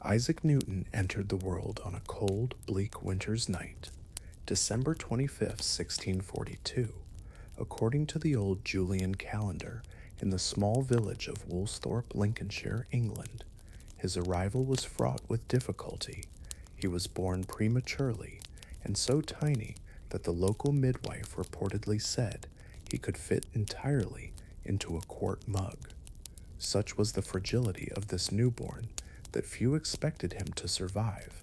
Isaac Newton entered the world on a cold, bleak winter's night, December 25th, 1642, according to the old Julian calendar, in the small village of Woolsthorpe, Lincolnshire, England. His arrival was fraught with difficulty. He was born prematurely and so tiny that the local midwife reportedly said he could fit entirely into a quart mug. Such was the fragility of this newborn that few expected him to survive.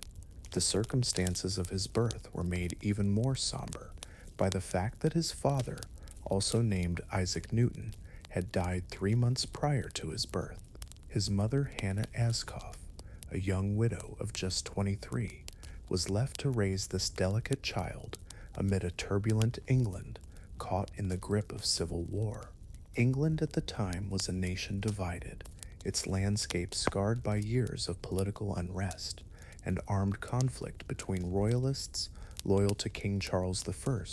The circumstances of his birth were made even more somber by the fact that his father, also named Isaac Newton, had died 3 months prior to his birth. His mother, Hannah Askoff, a young widow of just 23, was left to raise this delicate child amid a turbulent England caught in the grip of civil war. England at the time was a nation divided, its landscape scarred by years of political unrest and armed conflict between royalists loyal to King Charles I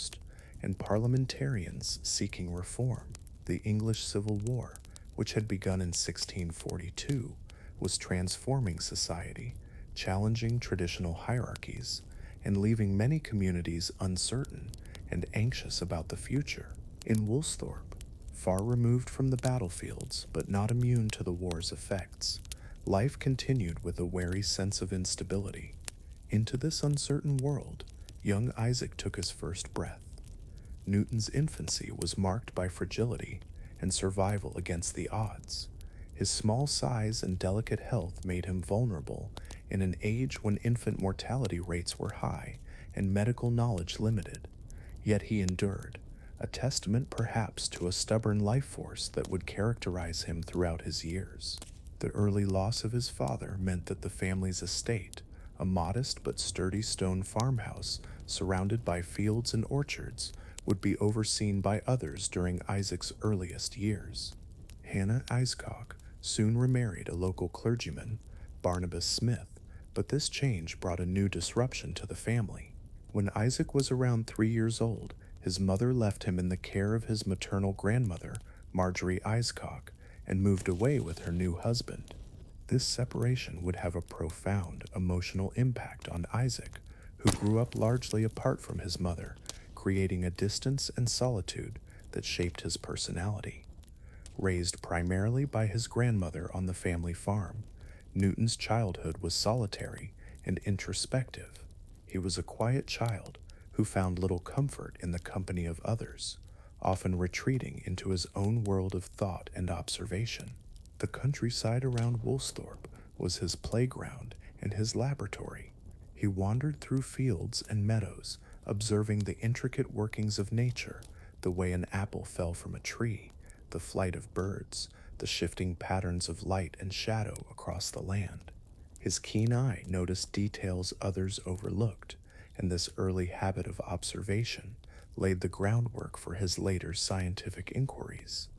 and parliamentarians seeking reform. The English Civil War, which had begun in 1642, was transforming society, challenging traditional hierarchies, and leaving many communities uncertain and anxious about the future. In Woolsthorpe, far removed from the battlefields but not immune to the war's effects, life continued with a wary sense of instability. Into this uncertain world, young Isaac took his first breath. Newton's infancy was marked by fragility and survival against the odds. His small size and delicate health made him vulnerable in an age when infant mortality rates were high and medical knowledge limited. Yet he endured, a testament perhaps to a stubborn life force that would characterize him throughout his years. The early loss of his father meant that the family's estate, a modest but sturdy stone farmhouse surrounded by fields and orchards, would be overseen by others during Isaac's earliest years. Hannah Askoff soon remarried a local clergyman, Barnabas Smith, but this change brought a new disruption to the family. When Isaac was around 3 years old, his mother left him in the care of his maternal grandmother, Marjorie Askoff, and moved away with her new husband. This separation would have a profound emotional impact on Isaac, who grew up largely apart from his mother, creating a distance and solitude that shaped his personality. Raised primarily by his grandmother on the family farm, Newton's childhood was solitary and introspective. He was a quiet child who found little comfort in the company of others, often retreating into his own world of thought and observation. The countryside around Woolsthorpe was his playground and his laboratory. He wandered through fields and meadows, observing the intricate workings of nature, the way an apple fell from a tree, the flight of birds, the shifting patterns of light and shadow across the land. His keen eye noticed details others overlooked, and this early habit of observation laid the groundwork for his later scientific inquiries.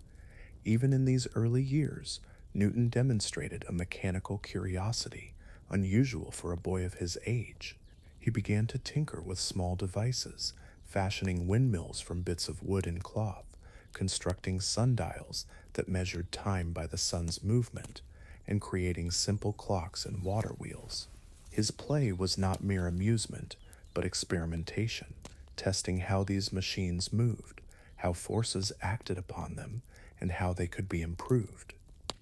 Even in these early years, Newton demonstrated a mechanical curiosity unusual for a boy of his age. He began to tinker with small devices, fashioning windmills from bits of wood and cloth, constructing sundials that measured time by the sun's movement, and creating simple clocks and water wheels. His play was not mere amusement, but experimentation, testing how these machines moved, how forces acted upon them, and how they could be improved.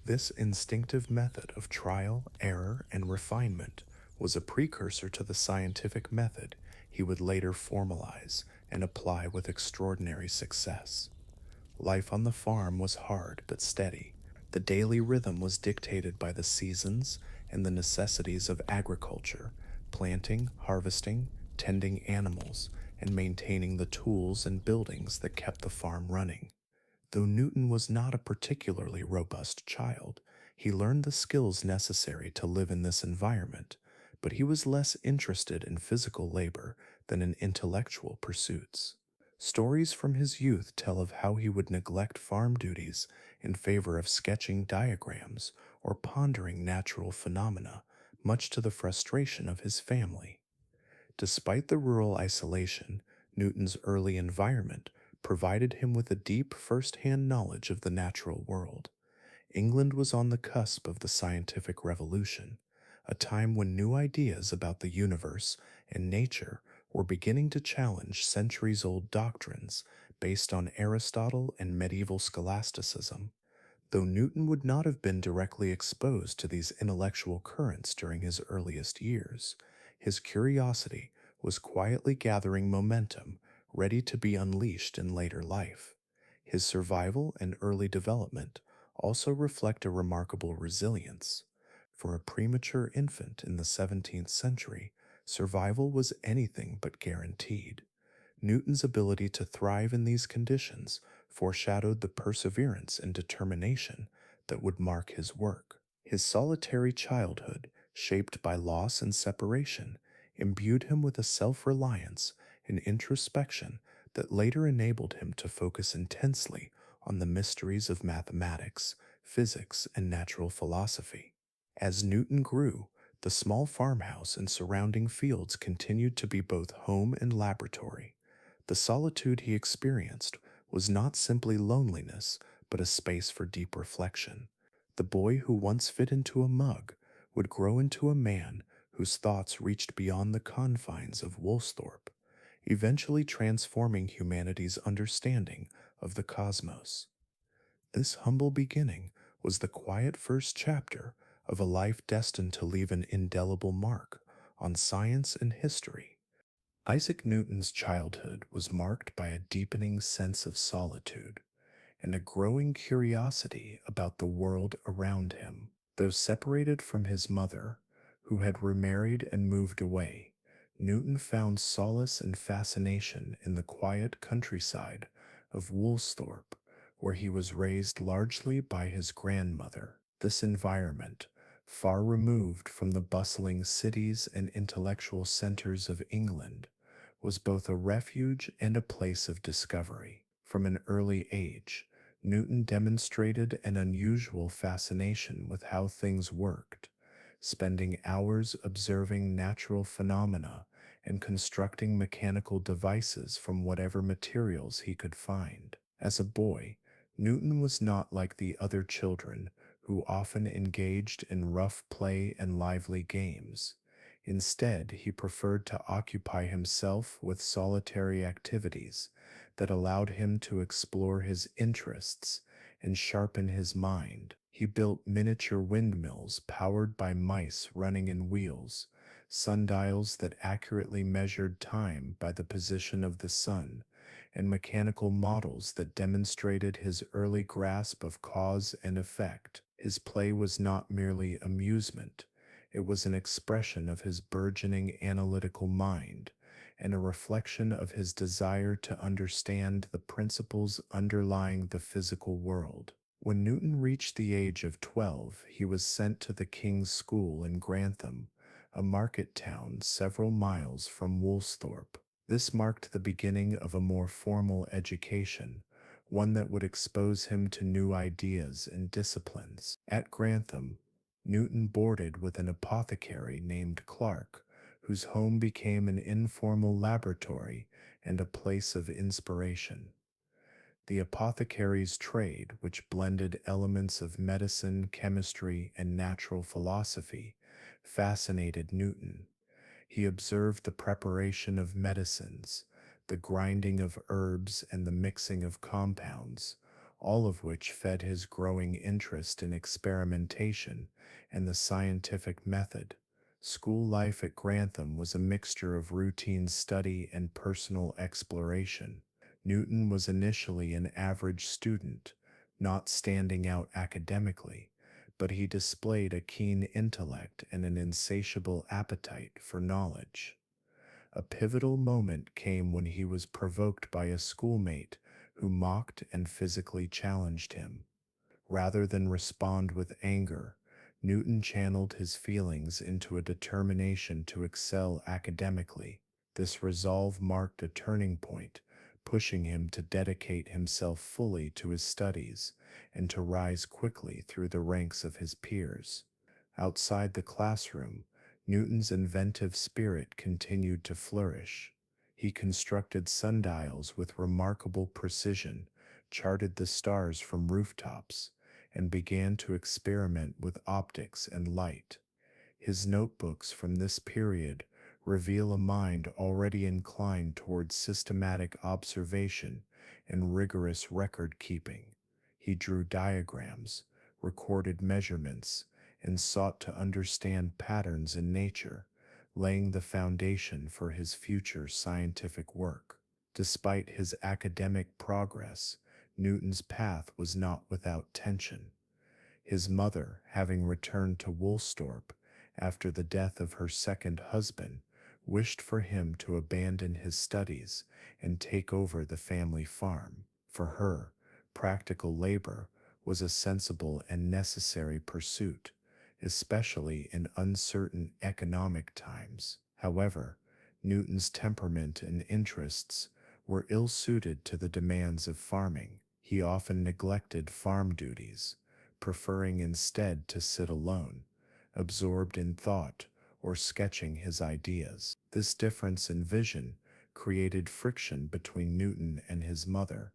This instinctive method of trial, error, and refinement was a precursor to the scientific method he would later formalize and apply with extraordinary success. Life on the farm was hard but steady. The daily rhythm was dictated by the seasons and the necessities of agriculture, planting, harvesting, tending animals, and maintaining the tools and buildings that kept the farm running. Though Newton was not a particularly robust child, he learned the skills necessary to live in this environment, but he was less interested in physical labor than in intellectual pursuits. Stories from his youth tell of how he would neglect farm duties in favor of sketching diagrams or pondering natural phenomena, much to the frustration of his family. Despite the rural isolation, Newton's early environment provided him with a deep first-hand knowledge of the natural world. England was on the cusp of the scientific revolution, a time when new ideas about the universe and nature were beginning to challenge centuries old doctrines based on Aristotle and medieval scholasticism. Though Newton would not have been directly exposed to these intellectual currents during his earliest years, his curiosity was quietly gathering momentum, ready to be unleashed in later life. His survival and early development also reflect a remarkable resilience. For a premature infant in the 17th century, survival was anything but guaranteed. Newton's ability to thrive in these conditions foreshadowed the perseverance and determination that would mark his work. His solitary childhood, shaped by loss and separation, imbued him with a self reliance and introspection that later enabled him to focus intensely on the mysteries of mathematics, physics, and natural philosophy. As Newton grew, the small farmhouse and surrounding fields continued to be both home and laboratory. The solitude he experienced was not simply loneliness, but a space for deep reflection. The boy who once fit into a mug would grow into a man whose thoughts reached beyond the confines of Woolsthorpe, eventually transforming humanity's understanding of the cosmos. This humble beginning was the quiet first chapter of a life destined to leave an indelible mark on science and history. Isaac Newton's childhood was marked by a deepening sense of solitude and a growing curiosity about the world around him. Though separated from his mother, who had remarried and moved away, Newton found solace and fascination in the quiet countryside of Woolsthorpe, where he was raised largely by his grandmother. This environment, far removed from the bustling cities and intellectual centers of England, was both a refuge and a place of discovery. From an early age, Newton demonstrated an unusual fascination with how things worked, spending hours observing natural phenomena and constructing mechanical devices from whatever materials he could find. As a boy, Newton was not like the other children who often engaged in rough play and lively games. Instead, he preferred to occupy himself with solitary activities that allowed him to explore his interests and sharpen his mind. He built miniature windmills powered by mice running in wheels, sundials that accurately measured time by the position of the sun, and mechanical models that demonstrated his early grasp of cause and effect. His play was not merely amusement. It was an expression of his burgeoning analytical mind and a reflection of his desire to understand the principles underlying the physical world. When Newton reached the age of 12, he was sent to the King's School in Grantham, a market town several miles from Woolsthorpe. This marked the beginning of a more formal education, one that would expose him to new ideas and disciplines. At Grantham, Newton boarded with an apothecary named Clark, whose home became an informal laboratory and a place of inspiration. The apothecary's trade, which blended elements of medicine, chemistry, and natural philosophy, fascinated Newton. He observed the preparation of medicines, the grinding of herbs, and the mixing of compounds, all of which fed his growing interest in experimentation and the scientific method. School life at Grantham was a mixture of routine study and personal exploration. Newton was initially an average student, not standing out academically, but he displayed a keen intellect and an insatiable appetite for knowledge. A pivotal moment came when he was provoked by a schoolmate who mocked and physically challenged him. Rather than respond with anger, Newton channeled his feelings into a determination to excel academically. This resolve marked a turning point, pushing him to dedicate himself fully to his studies and to rise quickly through the ranks of his peers. Outside the classroom, Newton's inventive spirit continued to flourish. He constructed sundials with remarkable precision, charted the stars from rooftops, and began to experiment with optics and light. His notebooks from this period reveal a mind already inclined towards systematic observation and rigorous record keeping. He drew diagrams, recorded measurements, and sought to understand patterns in nature, laying the foundation for his future scientific work. Despite his academic progress, Newton's path was not without tension. His mother, having returned to Woolsthorpe after the death of her second husband, wished for him to abandon his studies and take over the family farm. For her, practical labor was a sensible and necessary pursuit, especially in uncertain economic times. However, Newton's temperament and interests were ill-suited to the demands of farming. He often neglected farm duties, preferring instead to sit alone, absorbed in thought or sketching his ideas. This difference in vision created friction between Newton and his mother,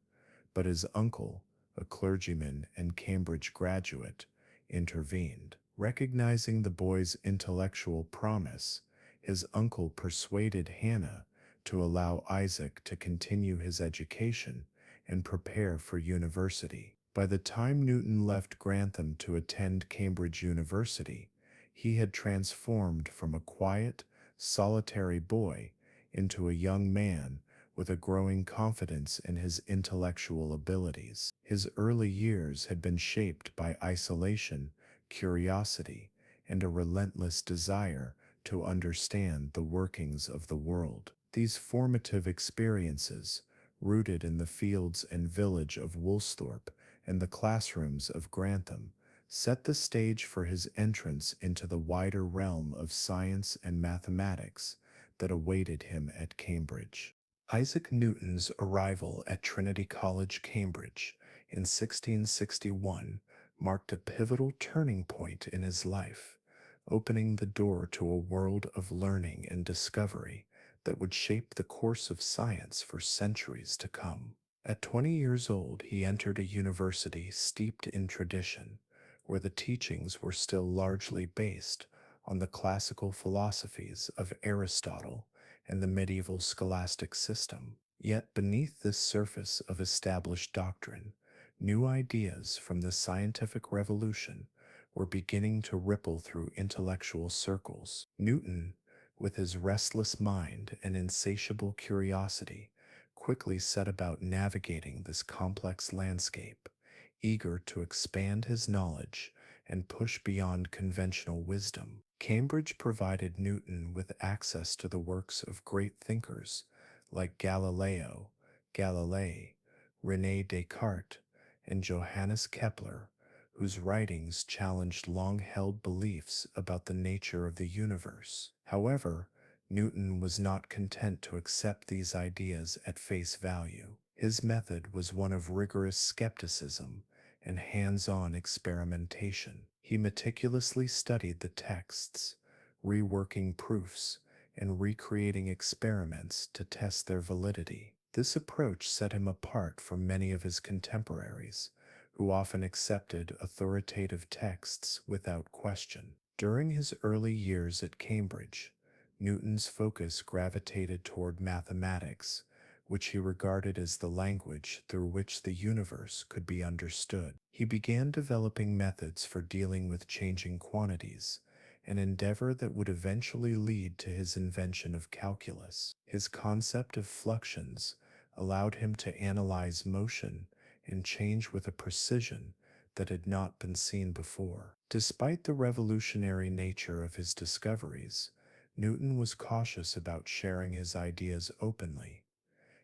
but his uncle, a clergyman and Cambridge graduate, intervened. Recognizing the boy's intellectual promise, his uncle persuaded Hannah to allow Isaac to continue his education and prepare for university. By the time Newton left Grantham to attend Cambridge University, he had transformed from a quiet, solitary boy into a young man with a growing confidence in his intellectual abilities. His early years had been shaped by isolation, curiosity, and a relentless desire to understand the workings of the world. These formative experiences, rooted in the fields and village of Woolsthorpe and the classrooms of Grantham, set the stage for his entrance into the wider realm of science and mathematics that awaited him at Cambridge. Isaac Newton's arrival at Trinity College, Cambridge, in 1661 marked a pivotal turning point in his life, opening the door to a world of learning and discovery that would shape the course of science for centuries to come. At 20 years old, he entered a university steeped in tradition, where the teachings were still largely based on the classical philosophies of Aristotle and the medieval scholastic system. Yet beneath this surface of established doctrine, new ideas from the scientific revolution were beginning to ripple through intellectual circles. Newton, with his restless mind and insatiable curiosity, quickly set about navigating this complex landscape, eager to expand his knowledge and push beyond conventional wisdom. Cambridge provided Newton with access to the works of great thinkers like Galileo, Galilei, René Descartes, and Johannes Kepler, whose writings challenged long-held beliefs about the nature of the universe. However, Newton was not content to accept these ideas at face value. His method was one of rigorous skepticism and hands-on experimentation. He meticulously studied the texts, reworking proofs and recreating experiments to test their validity. This approach set him apart from many of his contemporaries, who often accepted authoritative texts without question. During his early years at Cambridge, Newton's focus gravitated toward mathematics, which he regarded as the language through which the universe could be understood. He began developing methods for dealing with changing quantities, an endeavor that would eventually lead to his invention of calculus. His concept of fluxions allowed him to analyze motion and change with a precision that had not been seen before. Despite the revolutionary nature of his discoveries, Newton was cautious about sharing his ideas openly.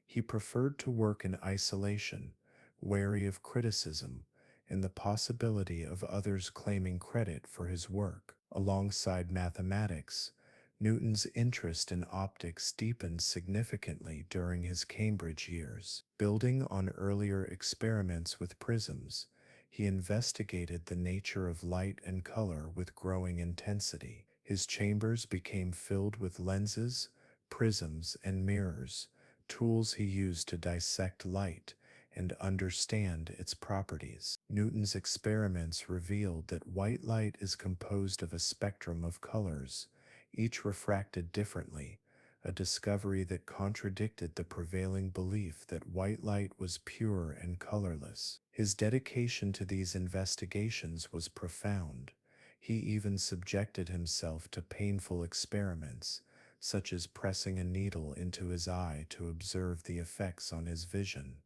He preferred to work in isolation, wary of criticism and the possibility of others claiming credit for his work. Alongside mathematics, Newton's interest in optics deepened significantly during his Cambridge years. Building on earlier experiments with prisms, he investigated the nature of light and color with growing intensity. His chambers became filled with lenses, prisms, and mirrors, tools he used to dissect light and understand its properties. Newton's experiments revealed that white light is composed of a spectrum of colors, each refracted differently, a discovery that contradicted the prevailing belief that white light was pure and colorless. His dedication to these investigations was profound. He even subjected himself to painful experiments, such as pressing a needle into his eye to observe the effects on his vision,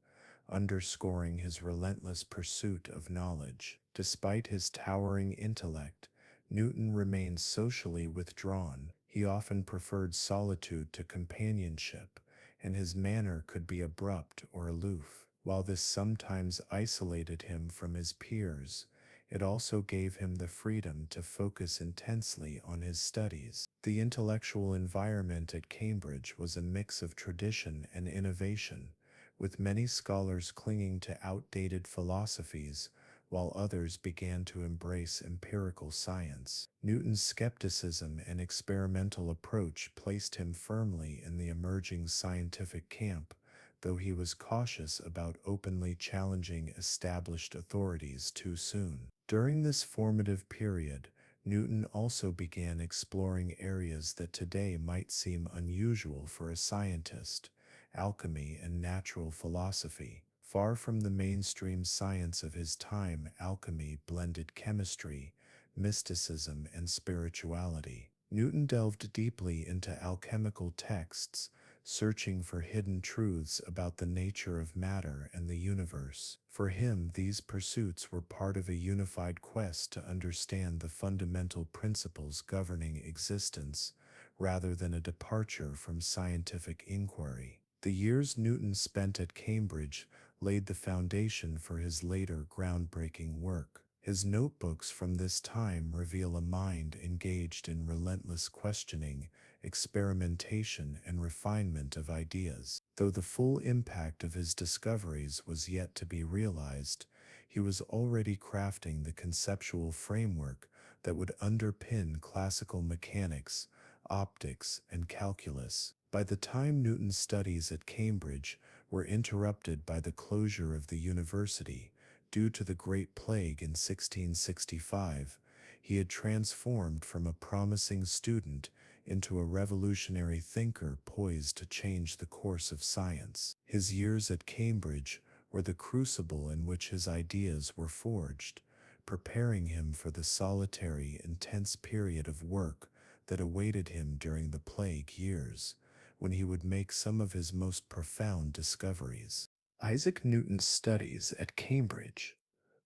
underscoring his relentless pursuit of knowledge. Despite his towering intellect, Newton remained socially withdrawn. He often preferred solitude to companionship, and his manner could be abrupt or aloof. While this sometimes isolated him from his peers, it also gave him the freedom to focus intensely on his studies. The intellectual environment at Cambridge was a mix of tradition and innovation, with many scholars clinging to outdated philosophies, while others began to embrace empirical science. Newton's skepticism and experimental approach placed him firmly in the emerging scientific camp, though he was cautious about openly challenging established authorities too soon. During this formative period, Newton also began exploring areas that today might seem unusual for a scientist: alchemy and natural philosophy. Far from the mainstream science of his time, alchemy blended chemistry, mysticism, and spirituality. Newton delved deeply into alchemical texts, searching for hidden truths about the nature of matter and the universe. For him, these pursuits were part of a unified quest to understand the fundamental principles governing existence, rather than a departure from scientific inquiry. The years Newton spent at Cambridge laid the foundation for his later groundbreaking work. His notebooks from this time reveal a mind engaged in relentless questioning, experimentation, and refinement of ideas. Though the full impact of his discoveries was yet to be realized, he was already crafting the conceptual framework that would underpin classical mechanics, optics, and calculus. By the time Newton's studies at Cambridge were interrupted by the closure of the university due to the Great Plague in 1665, he had transformed from a promising student into a revolutionary thinker poised to change the course of science. His years at Cambridge were the crucible in which his ideas were forged, preparing him for the solitary, intense period of work that awaited him during the Plague years, when he would make some of his most profound discoveries. Isaac Newton's studies at Cambridge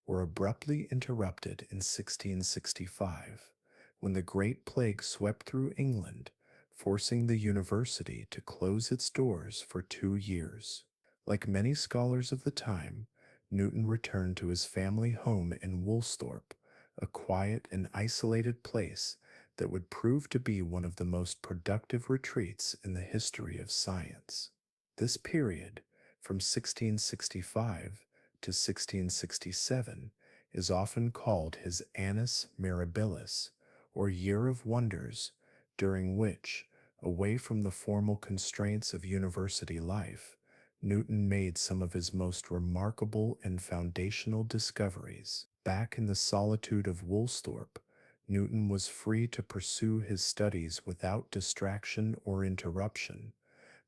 were abruptly interrupted in 1665, when the Great Plague swept through England, forcing the university to close its doors for 2 years. Like many scholars of the time, Newton returned to his family home in Woolsthorpe, a quiet and isolated place that would prove to be one of the most productive retreats in the history of science. This period, from 1665 to 1667, is often called his Annus Mirabilis, or Year of Wonders, during which, away from the formal constraints of university life, Newton made some of his most remarkable and foundational discoveries. Back in the solitude of Woolsthorpe, Newton was free to pursue his studies without distraction or interruption.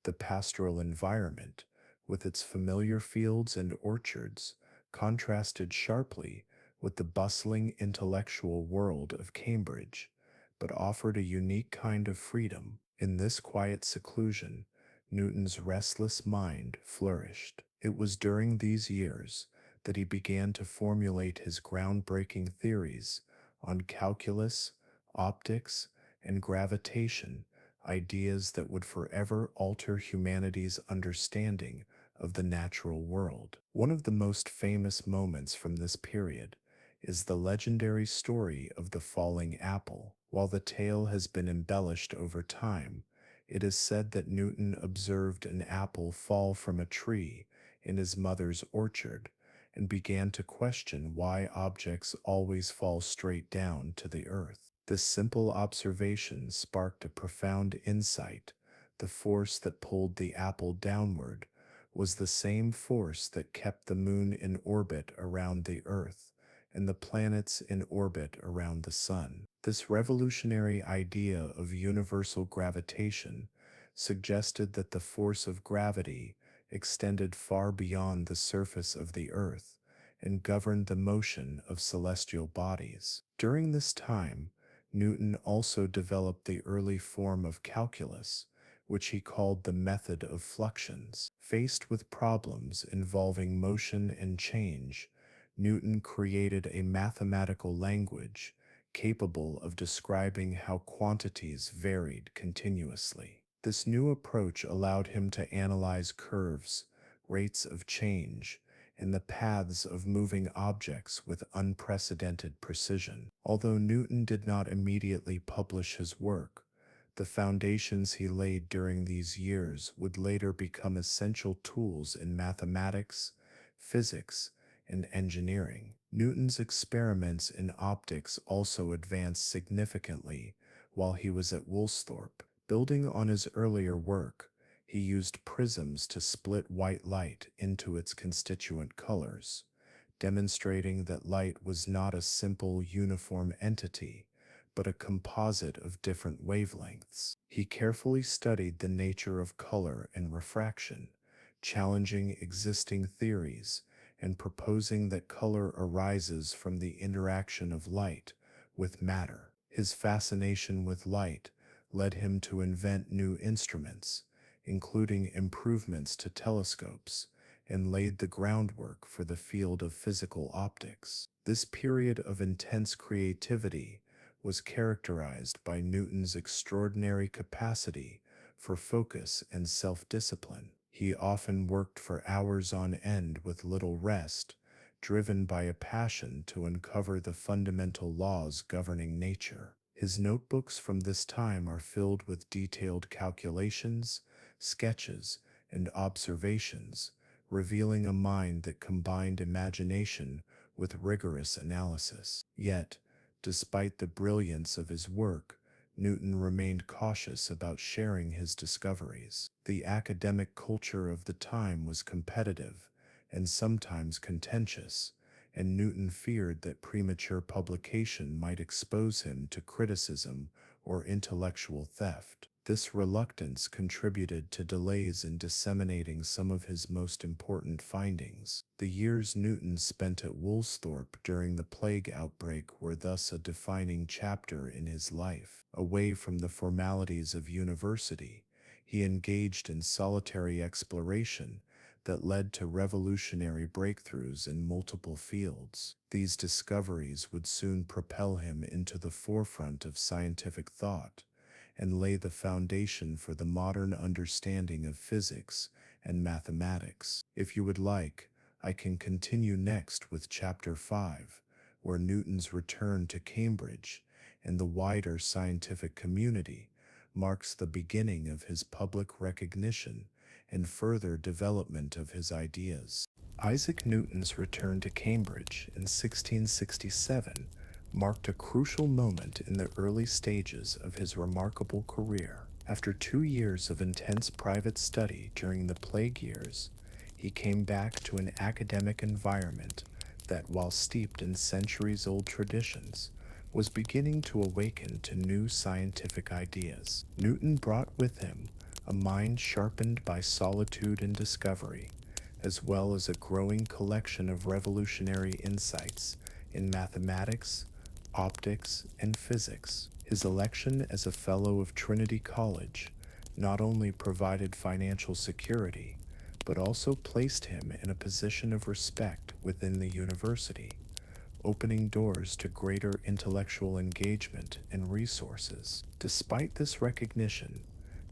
The pastoral environment, with its familiar fields and orchards, contrasted sharply with the bustling intellectual world of Cambridge, but offered a unique kind of freedom. In this quiet seclusion, Newton's restless mind flourished. It was during these years that he began to formulate his groundbreaking theories on calculus, optics, and gravitation, ideas that would forever alter humanity's understanding of the natural world. One of the most famous moments from this period is the legendary story of the falling apple. While the tale has been embellished over time, it is said that Newton observed an apple fall from a tree in his mother's orchard and began to question why objects always fall straight down to the earth. This simple observation sparked a profound insight: the force that pulled the apple downward was the same force that kept the moon in orbit around the Earth and the planets in orbit around the sun. This revolutionary idea of universal gravitation suggested that the force of gravity extended far beyond the surface of the Earth and governed the motion of celestial bodies. During this time, Newton also developed the early form of calculus, which he called the method of fluxions. Faced with problems involving motion and change, Newton created a mathematical language capable of describing how quantities varied continuously. This new approach allowed him to analyze curves, rates of change, and the paths of moving objects with unprecedented precision. Although Newton did not immediately publish his work, the foundations he laid during these years would later become essential tools in mathematics, physics, and engineering. Newton's experiments in optics also advanced significantly while he was at Woolsthorpe. Building on his earlier work, he used prisms to split white light into its constituent colors, demonstrating that light was not a simple uniform entity, but a composite of different wavelengths. He carefully studied the nature of color and refraction, challenging existing theories and proposing that color arises from the interaction of light with matter. His fascination with light led him to invent new instruments, including improvements to telescopes, and laid the groundwork for the field of physical optics. This period of intense creativity was characterized by Newton's extraordinary capacity for focus and self-discipline. He often worked for hours on end with little rest, driven by a passion to uncover the fundamental laws governing nature. His notebooks from this time are filled with detailed calculations, sketches, and observations, revealing a mind that combined imagination with rigorous analysis. Yet, despite the brilliance of his work, Newton remained cautious about sharing his discoveries. The academic culture of the time was competitive and sometimes contentious, and Newton feared that premature publication might expose him to criticism or intellectual theft. This reluctance contributed to delays in disseminating some of his most important findings. The years Newton spent at Woolsthorpe during the plague outbreak were thus a defining chapter in his life. Away from the formalities of university, he engaged in solitary exploration that led to revolutionary breakthroughs in multiple fields. These discoveries would soon propel him into the forefront of scientific thought and lay the foundation for the modern understanding of physics and mathematics. If you would like, I can continue next with Chapter 5, where Newton's return to Cambridge and the wider scientific community marks the beginning of his public recognition and further development of his ideas. Isaac Newton's return to Cambridge in 1667 marked a crucial moment in the early stages of his remarkable career. After 2 years of intense private study during the plague years, he came back to an academic environment that, while steeped in centuries-old traditions, was beginning to awaken to new scientific ideas. Newton brought with him a mind sharpened by solitude and discovery, as well as a growing collection of revolutionary insights in mathematics, optics, and physics. His election as a Fellow of Trinity College not only provided financial security, but also placed him in a position of respect within the university, opening doors to greater intellectual engagement and resources. Despite this recognition,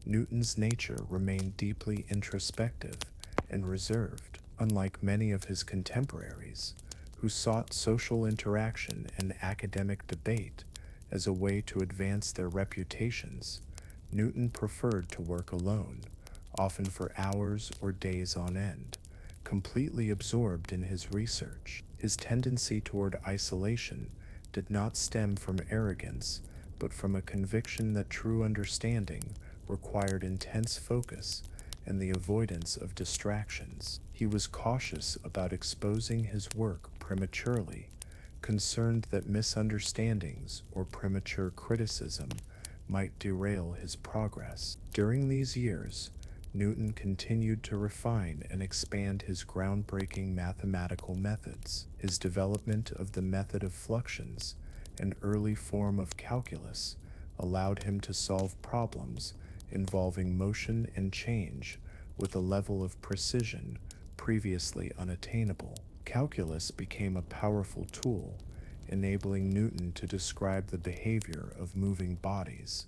Newton's nature remained deeply introspective and reserved. Unlike many of his contemporaries, who sought social interaction and academic debate as a way to advance their reputations, Newton preferred to work alone, often for hours or days on end, completely absorbed in his research. His tendency toward isolation did not stem from arrogance, but from a conviction that true understanding required intense focus and the avoidance of distractions. He was cautious about exposing his work prematurely, concerned that misunderstandings or premature criticism might derail his progress. During these years, Newton continued to refine and expand his groundbreaking mathematical methods. His development of the method of fluxions, an early form of calculus, allowed him to solve problems involving motion and change with a level of precision previously unattainable. Calculus became a powerful tool, enabling Newton to describe the behavior of moving bodies,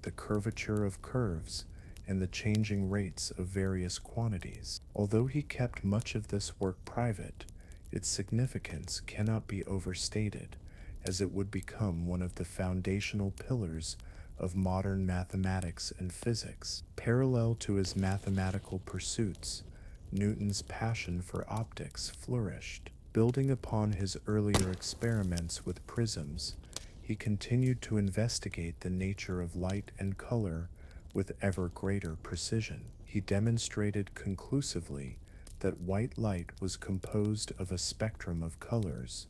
the curvature of curves, and the changing rates of various quantities. Although he kept much of this work private, its significance cannot be overstated, as it would become one of the foundational pillars of modern mathematics and physics. Parallel to his mathematical pursuits, Newton's passion for optics flourished. Building upon his earlier experiments with prisms, he continued to investigate the nature of light and color with ever greater precision. He demonstrated conclusively that white light was composed of a spectrum of colors,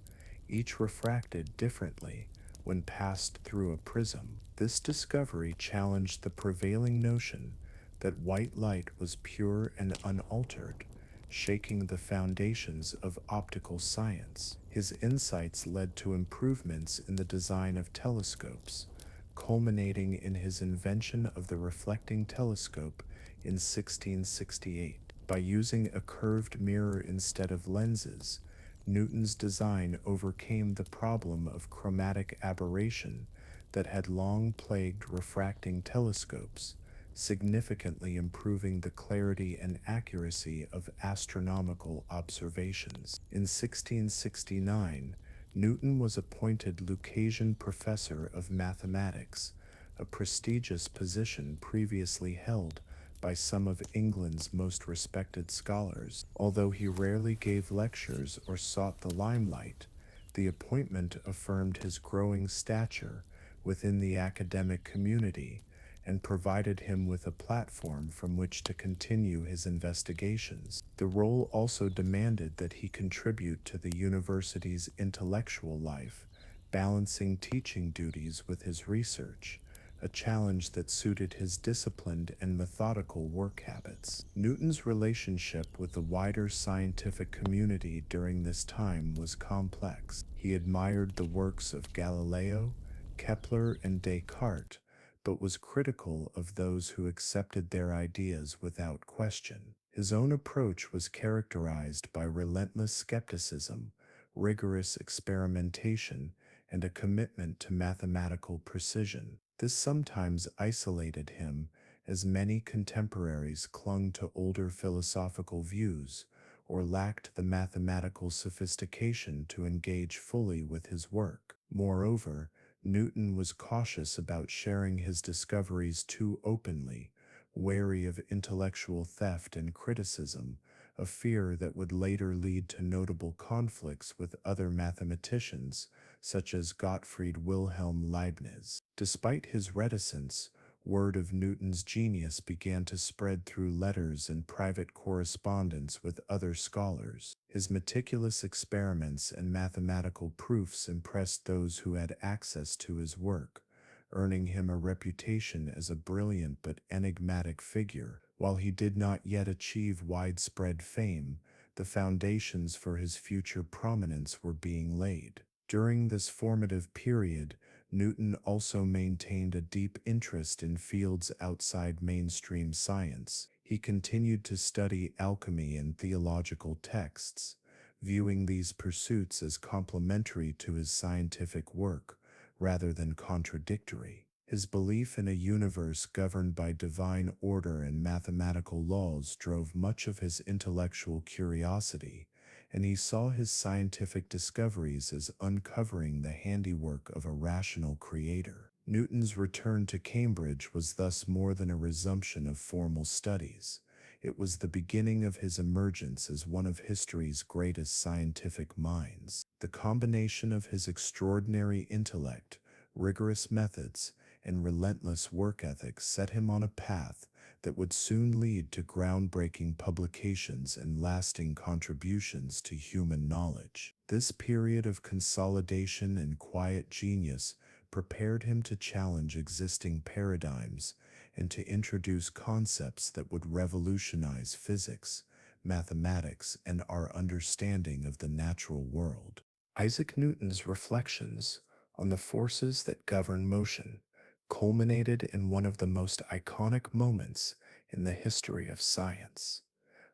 each refracted differently when passed through a prism. This discovery challenged the prevailing notion that white light was pure and unaltered, shaking the foundations of optical science. His insights led to improvements in the design of telescopes, culminating in his invention of the reflecting telescope in 1668. By using a curved mirror instead of lenses, Newton's design overcame the problem of chromatic aberration that had long plagued refracting telescopes, significantly improving the clarity and accuracy of astronomical observations. In 1669, Newton was appointed Lucasian Professor of Mathematics, a prestigious position previously held by some of England's most respected scholars. Although he rarely gave lectures or sought the limelight, the appointment affirmed his growing stature within the academic community and provided him with a platform from which to continue his investigations. The role also demanded that he contribute to the university's intellectual life, balancing teaching duties with his research, a challenge that suited his disciplined and methodical work habits. Newton's relationship with the wider scientific community during this time was complex. He admired the works of Galileo, Kepler, and Descartes, but was critical of those who accepted their ideas without question. His own approach was characterized by relentless skepticism, rigorous experimentation, and a commitment to mathematical precision. This sometimes isolated him, as many contemporaries clung to older philosophical views or lacked the mathematical sophistication to engage fully with his work. Moreover, Newton was cautious about sharing his discoveries too openly, wary of intellectual theft and criticism, a fear that would later lead to notable conflicts with other mathematicians, such as Gottfried Wilhelm Leibniz. Despite his reticence, word of Newton's genius began to spread through letters and private correspondence with other scholars. His meticulous experiments and mathematical proofs impressed those who had access to his work, earning him a reputation as a brilliant but enigmatic figure. While he did not yet achieve widespread fame, the foundations for his future prominence were being laid. During this formative period, Newton also maintained a deep interest in fields outside mainstream science. He continued to study alchemy and theological texts, viewing these pursuits as complementary to his scientific work rather than contradictory. His belief in a universe governed by divine order and mathematical laws drove much of his intellectual curiosity, and he saw his scientific discoveries as uncovering the handiwork of a rational creator. Newton's return to Cambridge was thus more than a resumption of formal studies. It was the beginning of his emergence as one of history's greatest scientific minds. The combination of his extraordinary intellect, rigorous methods, and relentless work ethic set him on a path that would soon lead to groundbreaking publications and lasting contributions to human knowledge. This period of consolidation and quiet genius prepared him to challenge existing paradigms and to introduce concepts that would revolutionize physics, mathematics, and our understanding of the natural world. Isaac Newton's reflections on the forces that govern motion culminated in one of the most iconic moments in the history of science,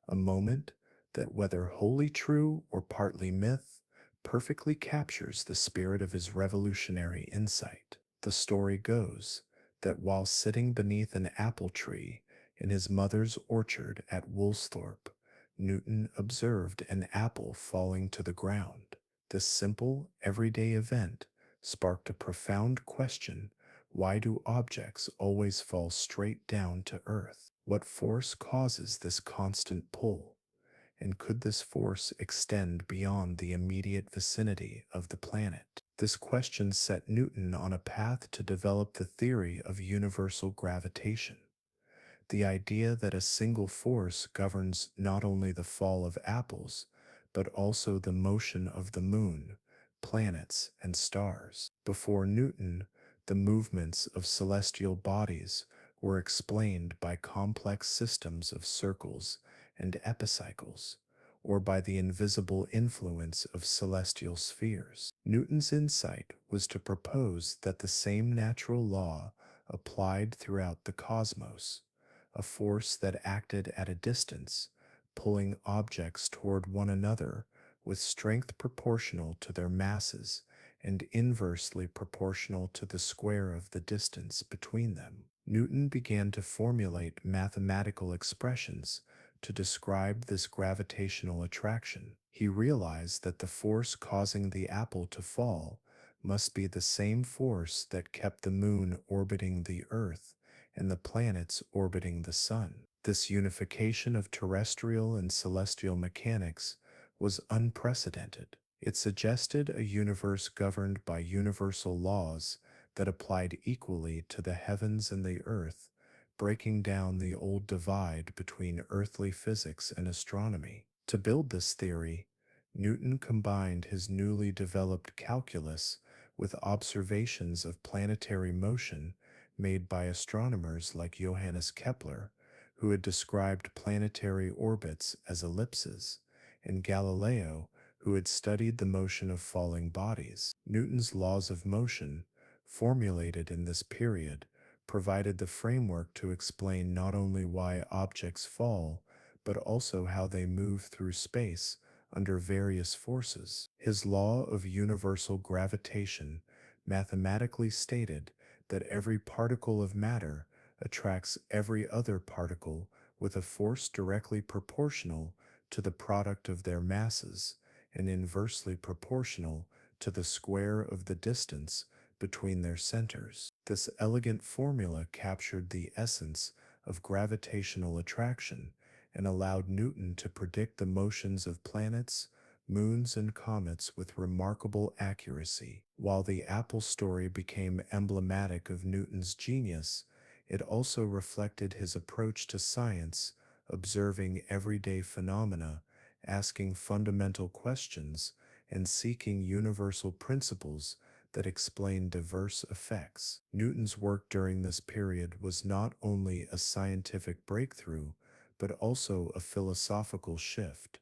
a moment that, whether wholly true or partly myth, perfectly captures the spirit of his revolutionary insight. The story goes that while sitting beneath an apple tree in his mother's orchard at Woolsthorpe, Newton observed an apple falling to the ground. This simple, everyday event sparked a profound question: why do objects always fall straight down to earth? What force causes this constant pull? And could this force extend beyond the immediate vicinity of the planet? This question set Newton on a path to develop the theory of universal gravitation, the idea that a single force governs not only the fall of apples, but also the motion of the moon, planets, and stars. Before Newton, the movements of celestial bodies were explained by complex systems of circles and epicycles, or by the invisible influence of celestial spheres. Newton's insight was to propose that the same natural law applied throughout the cosmos, a force that acted at a distance, pulling objects toward one another with strength proportional to their masses and inversely proportional to the square of the distance between them. Newton began to formulate mathematical expressions to describe this gravitational attraction. He realized that the force causing the apple to fall must be the same force that kept the moon orbiting the Earth and the planets orbiting the sun. This unification of terrestrial and celestial mechanics was unprecedented. It suggested a universe governed by universal laws that applied equally to the heavens and the earth, breaking down the old divide between earthly physics and astronomy. To build this theory, Newton combined his newly developed calculus with observations of planetary motion made by astronomers like Johannes Kepler, who had described planetary orbits as ellipses, and Galileo, who had studied the motion of falling bodies. Newton's laws of motion, formulated in this period, provided the framework to explain not only why objects fall, but also how they move through space under various forces. His law of universal gravitation mathematically stated that every particle of matter attracts every other particle with a force directly proportional to the product of their masses and inversely proportional to the square of the distance between their centers. This elegant formula captured the essence of gravitational attraction and allowed Newton to predict the motions of planets, moons, and comets with remarkable accuracy. While the apple story became emblematic of Newton's genius, it also reflected his approach to science, observing everyday phenomena, asking fundamental questions, and seeking universal principles that explain diverse effects. Newton's work during this period was not only a scientific breakthrough, but also a philosophical shift,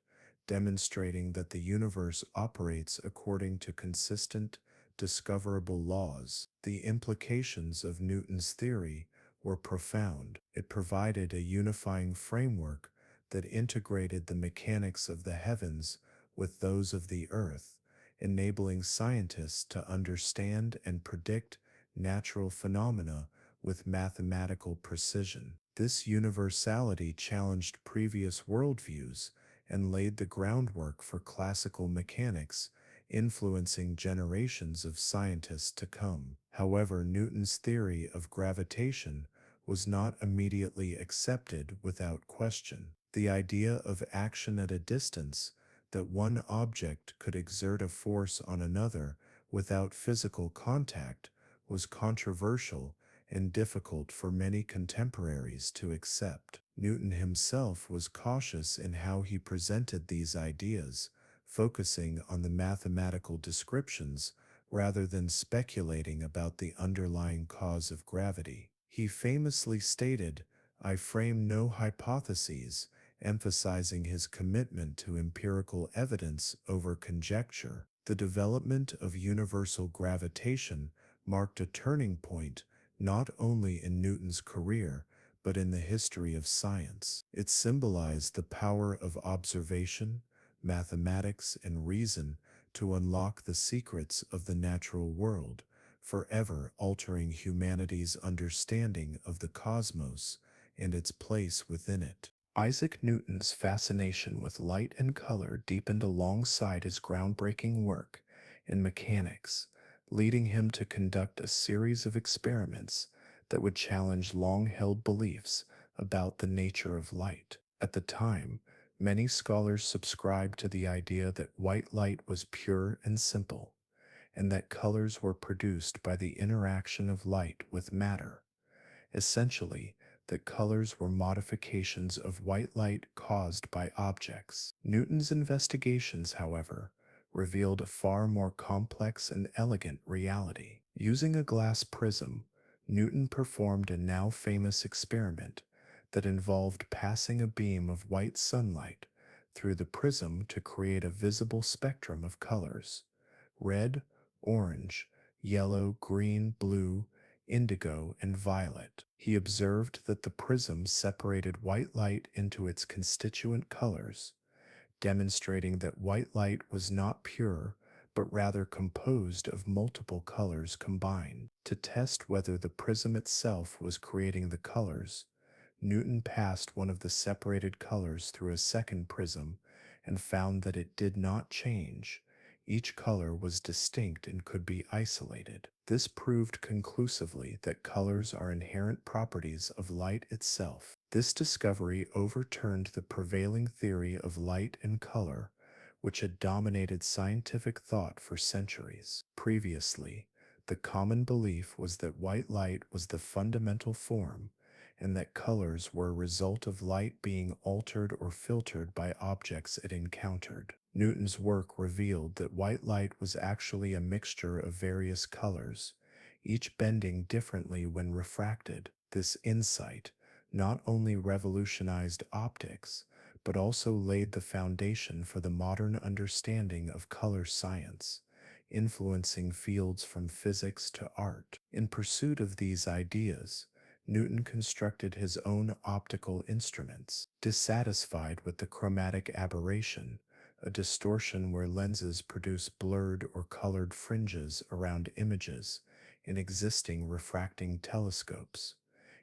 demonstrating that the universe operates according to consistent, discoverable laws. The implications of Newton's theory were profound. It provided a unifying framework that integrated the mechanics of the heavens with those of the earth, enabling scientists to understand and predict natural phenomena with mathematical precision. This universality challenged previous worldviews and laid the groundwork for classical mechanics, influencing generations of scientists to come. However, Newton's theory of gravitation was not immediately accepted without question. The idea of action at a distance, that one object could exert a force on another without physical contact, was controversial and difficult for many contemporaries to accept. Newton himself was cautious in how he presented these ideas, focusing on the mathematical descriptions rather than speculating about the underlying cause of gravity. He famously stated, "I frame no hypotheses," emphasizing his commitment to empirical evidence over conjecture. The development of universal gravitation marked a turning point not only in Newton's career, but in the history of science. It symbolized the power of observation, mathematics, and reason to unlock the secrets of the natural world, forever altering humanity's understanding of the cosmos and its place within it. Isaac Newton's fascination with light and color deepened alongside his groundbreaking work in mechanics, leading him to conduct a series of experiments that would challenge long-held beliefs about the nature of light. At the time, many scholars subscribed to the idea that white light was pure and simple, and that colors were produced by the interaction of light with matter. Essentially, that colors were modifications of white light caused by objects. Newton's investigations, however, revealed a far more complex and elegant reality. Using a glass prism, Newton performed a now famous experiment that involved passing a beam of white sunlight through the prism to create a visible spectrum of colors: red, orange, yellow, green, blue, indigo, and violet. He observed that the prism separated white light into its constituent colors, demonstrating that white light was not pure, but rather composed of multiple colors combined. To test whether the prism itself was creating the colors, Newton passed one of the separated colors through a second prism and found that it did not change. Each color was distinct and could be isolated. This proved conclusively that colors are inherent properties of light itself. This discovery overturned the prevailing theory of light and color, which had dominated scientific thought for centuries. Previously, the common belief was that white light was the fundamental form, and that colors were a result of light being altered or filtered by objects it encountered. Newton's work revealed that white light was actually a mixture of various colors, each bending differently when refracted. This insight not only revolutionized optics, but also laid the foundation for the modern understanding of color science, influencing fields from physics to art. In pursuit of these ideas, Newton constructed his own optical instruments. Dissatisfied with the chromatic aberration, a distortion where lenses produce blurred or colored fringes around images in existing refracting telescopes,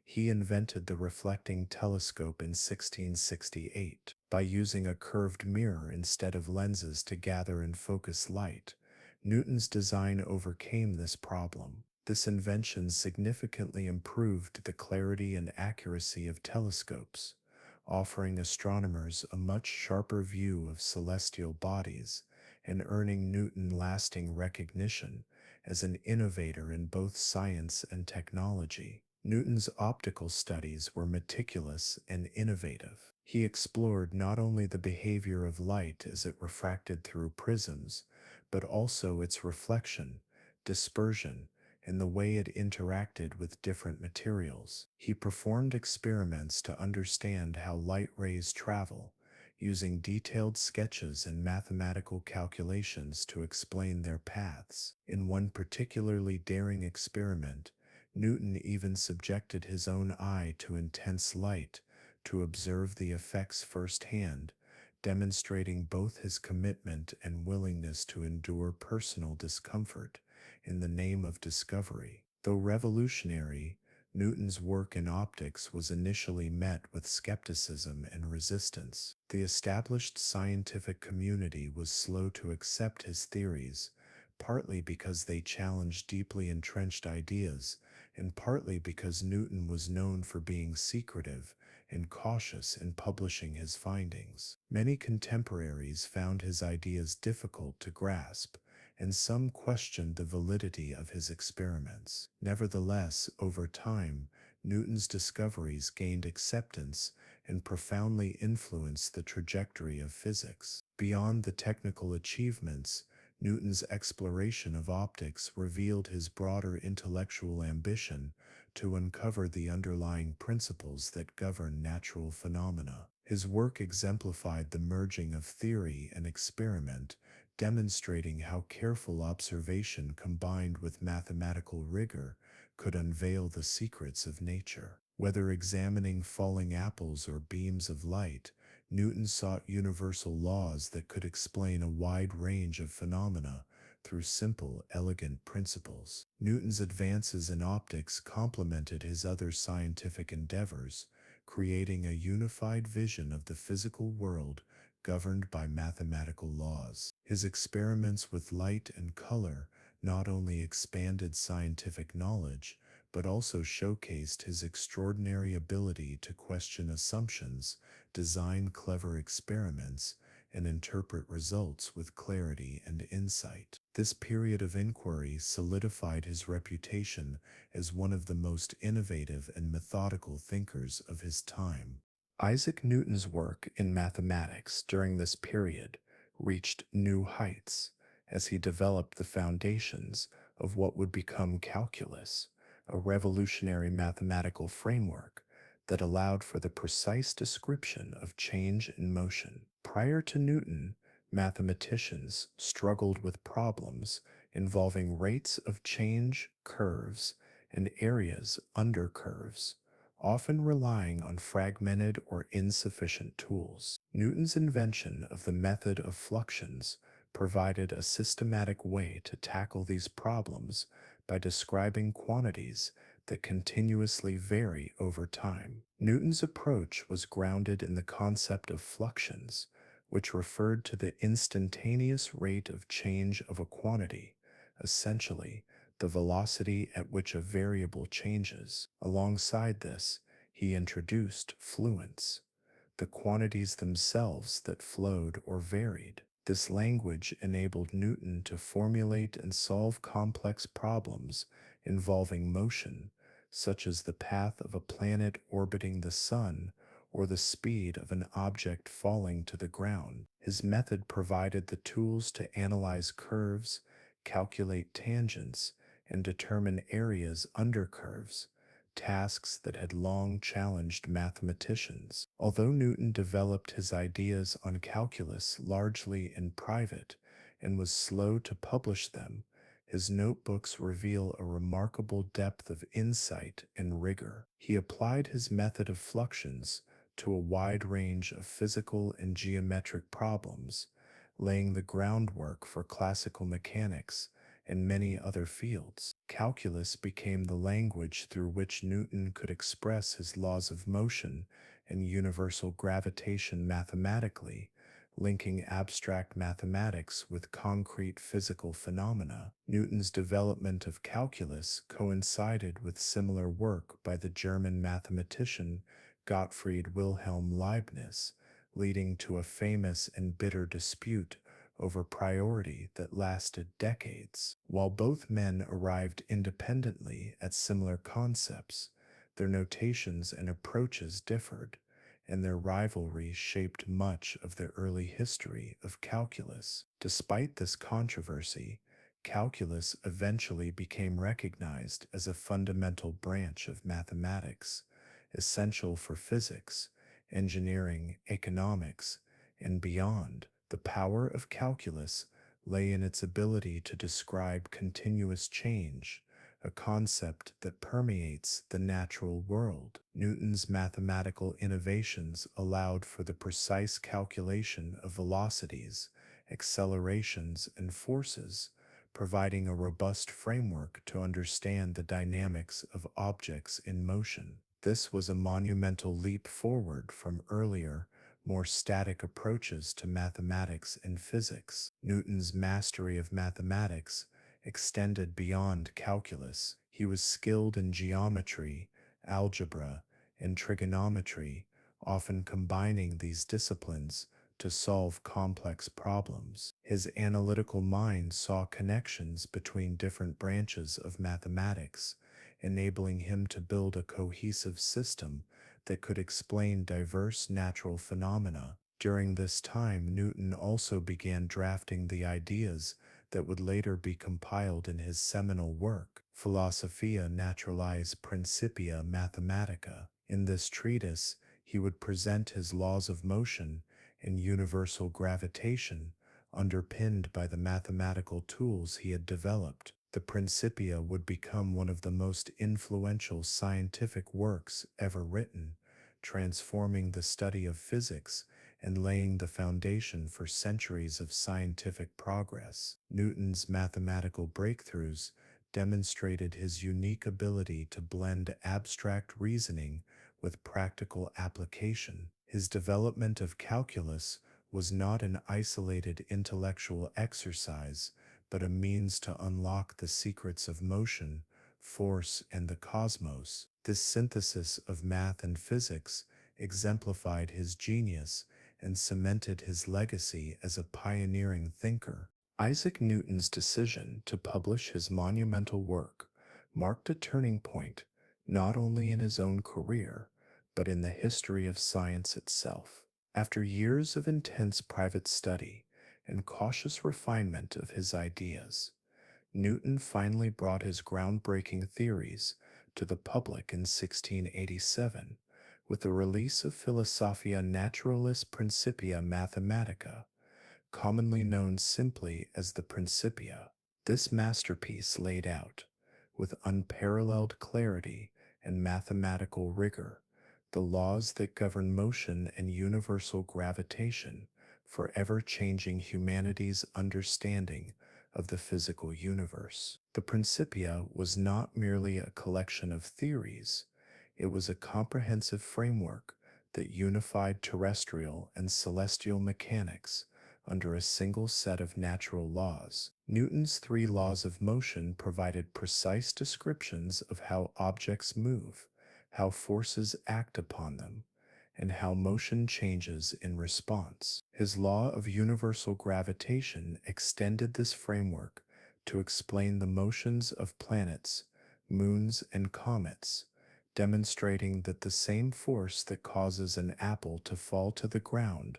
he invented the reflecting telescope in 1668. By using a curved mirror instead of lenses to gather and focus light, Newton's design overcame this problem. This invention significantly improved the clarity and accuracy of telescopes, offering astronomers a much sharper view of celestial bodies and earning Newton lasting recognition as an innovator in both science and technology. Newton's optical studies were meticulous and innovative. He explored not only the behavior of light as it refracted through prisms, but also its reflection, dispersion, and the way it interacted with different materials. He performed experiments to understand how light rays travel, using detailed sketches and mathematical calculations to explain their paths. In one particularly daring experiment, Newton even subjected his own eye to intense light to observe the effects firsthand, demonstrating both his commitment and willingness to endure personal discomfort in the name of discovery. Though revolutionary, Newton's work in optics was initially met with skepticism and resistance. The established scientific community was slow to accept his theories, partly because they challenged deeply entrenched ideas, and partly because Newton was known for being secretive and cautious in publishing his findings. Many contemporaries found his ideas difficult to grasp, and some questioned the validity of his experiments. Nevertheless, over time, Newton's discoveries gained acceptance and profoundly influenced the trajectory of physics. Beyond the technical achievements, Newton's exploration of optics revealed his broader intellectual ambition to uncover the underlying principles that govern natural phenomena. His work exemplified the merging of theory and experiment, demonstrating how careful observation combined with mathematical rigor could unveil the secrets of nature. Whether examining falling apples or beams of light, Newton sought universal laws that could explain a wide range of phenomena through simple, elegant principles. Newton's advances in optics complemented his other scientific endeavors, creating a unified vision of the physical world governed by mathematical laws. His experiments with light and color not only expanded scientific knowledge, but also showcased his extraordinary ability to question assumptions, design clever experiments, and interpret results with clarity and insight. This period of inquiry solidified his reputation as one of the most innovative and methodical thinkers of his time. Isaac Newton's work in mathematics during this period reached new heights as he developed the foundations of what would become calculus, a revolutionary mathematical framework that allowed for the precise description of change in motion. Prior to Newton, mathematicians struggled with problems involving rates of change, curves, and areas under curves, often relying on fragmented or insufficient tools. Newton's invention of the method of fluxions provided a systematic way to tackle these problems by describing quantities that continuously vary over time. Newton's approach was grounded in the concept of fluxions, which referred to the instantaneous rate of change of a quantity, essentially the velocity at which a variable changes. Alongside this, he introduced fluents, the quantities themselves that flowed or varied. This language enabled Newton to formulate and solve complex problems involving motion, such as the path of a planet orbiting the sun or the speed of an object falling to the ground. His method provided the tools to analyze curves, calculate tangents, and determine areas under curves, tasks that had long challenged mathematicians. Although Newton developed his ideas on calculus largely in private and was slow to publish them, his notebooks reveal a remarkable depth of insight and rigor. He applied his method of fluxions to a wide range of physical and geometric problems, laying the groundwork for classical mechanics and many other fields. Calculus became the language through which Newton could express his laws of motion and universal gravitation mathematically, linking abstract mathematics with concrete physical phenomena. Newton's development of calculus coincided with similar work by the German mathematician Gottfried Wilhelm Leibniz, leading to a famous and bitter dispute over priority that lasted decades. While both men arrived independently at similar concepts, their notations and approaches differed, and their rivalry shaped much of the early history of calculus. Despite this controversy, calculus eventually became recognized as a fundamental branch of mathematics, essential for physics, engineering, economics, and beyond. The power of calculus lay in its ability to describe continuous change, a concept that permeates the natural world. Newton's mathematical innovations allowed for the precise calculation of velocities, accelerations, and forces, providing a robust framework to understand the dynamics of objects in motion. This was a monumental leap forward from earlier, more static approaches to mathematics and physics. Newton's mastery of mathematics extended beyond calculus. He was skilled in geometry, algebra, and trigonometry, often combining these disciplines to solve complex problems. His analytical mind saw connections between different branches of mathematics, enabling him to build a cohesive system that could explain diverse natural phenomena. During this time, Newton also began drafting the ideas that would later be compiled in his seminal work, Philosophia Naturalis Principia Mathematica. In this treatise, he would present his laws of motion and universal gravitation, underpinned by the mathematical tools he had developed. The Principia would become one of the most influential scientific works ever written, transforming the study of physics and laying the foundation for centuries of scientific progress. Newton's mathematical breakthroughs demonstrated his unique ability to blend abstract reasoning with practical application. His development of calculus was not an isolated intellectual exercise, but a means to unlock the secrets of motion, force, and the cosmos. This synthesis of math and physics exemplified his genius and cemented his legacy as a pioneering thinker. Isaac Newton's decision to publish his monumental work marked a turning point not only in his own career, but in the history of science itself. After years of intense private study and cautious refinement of his ideas, Newton finally brought his groundbreaking theories to the public in 1687 with the release of Philosophia Naturalis Principia Mathematica, commonly known simply as the Principia. This masterpiece laid out, with unparalleled clarity and mathematical rigor, the laws that govern motion and universal gravitation, forever changing humanity's understanding of the physical universe. The Principia was not merely a collection of theories, it was a comprehensive framework that unified terrestrial and celestial mechanics under a single set of natural laws. Newton's three laws of motion provided precise descriptions of how objects move, how forces act upon them, and how motion changes in response. His law of universal gravitation extended this framework to explain the motions of planets, moons, and comets, demonstrating that the same force that causes an apple to fall to the ground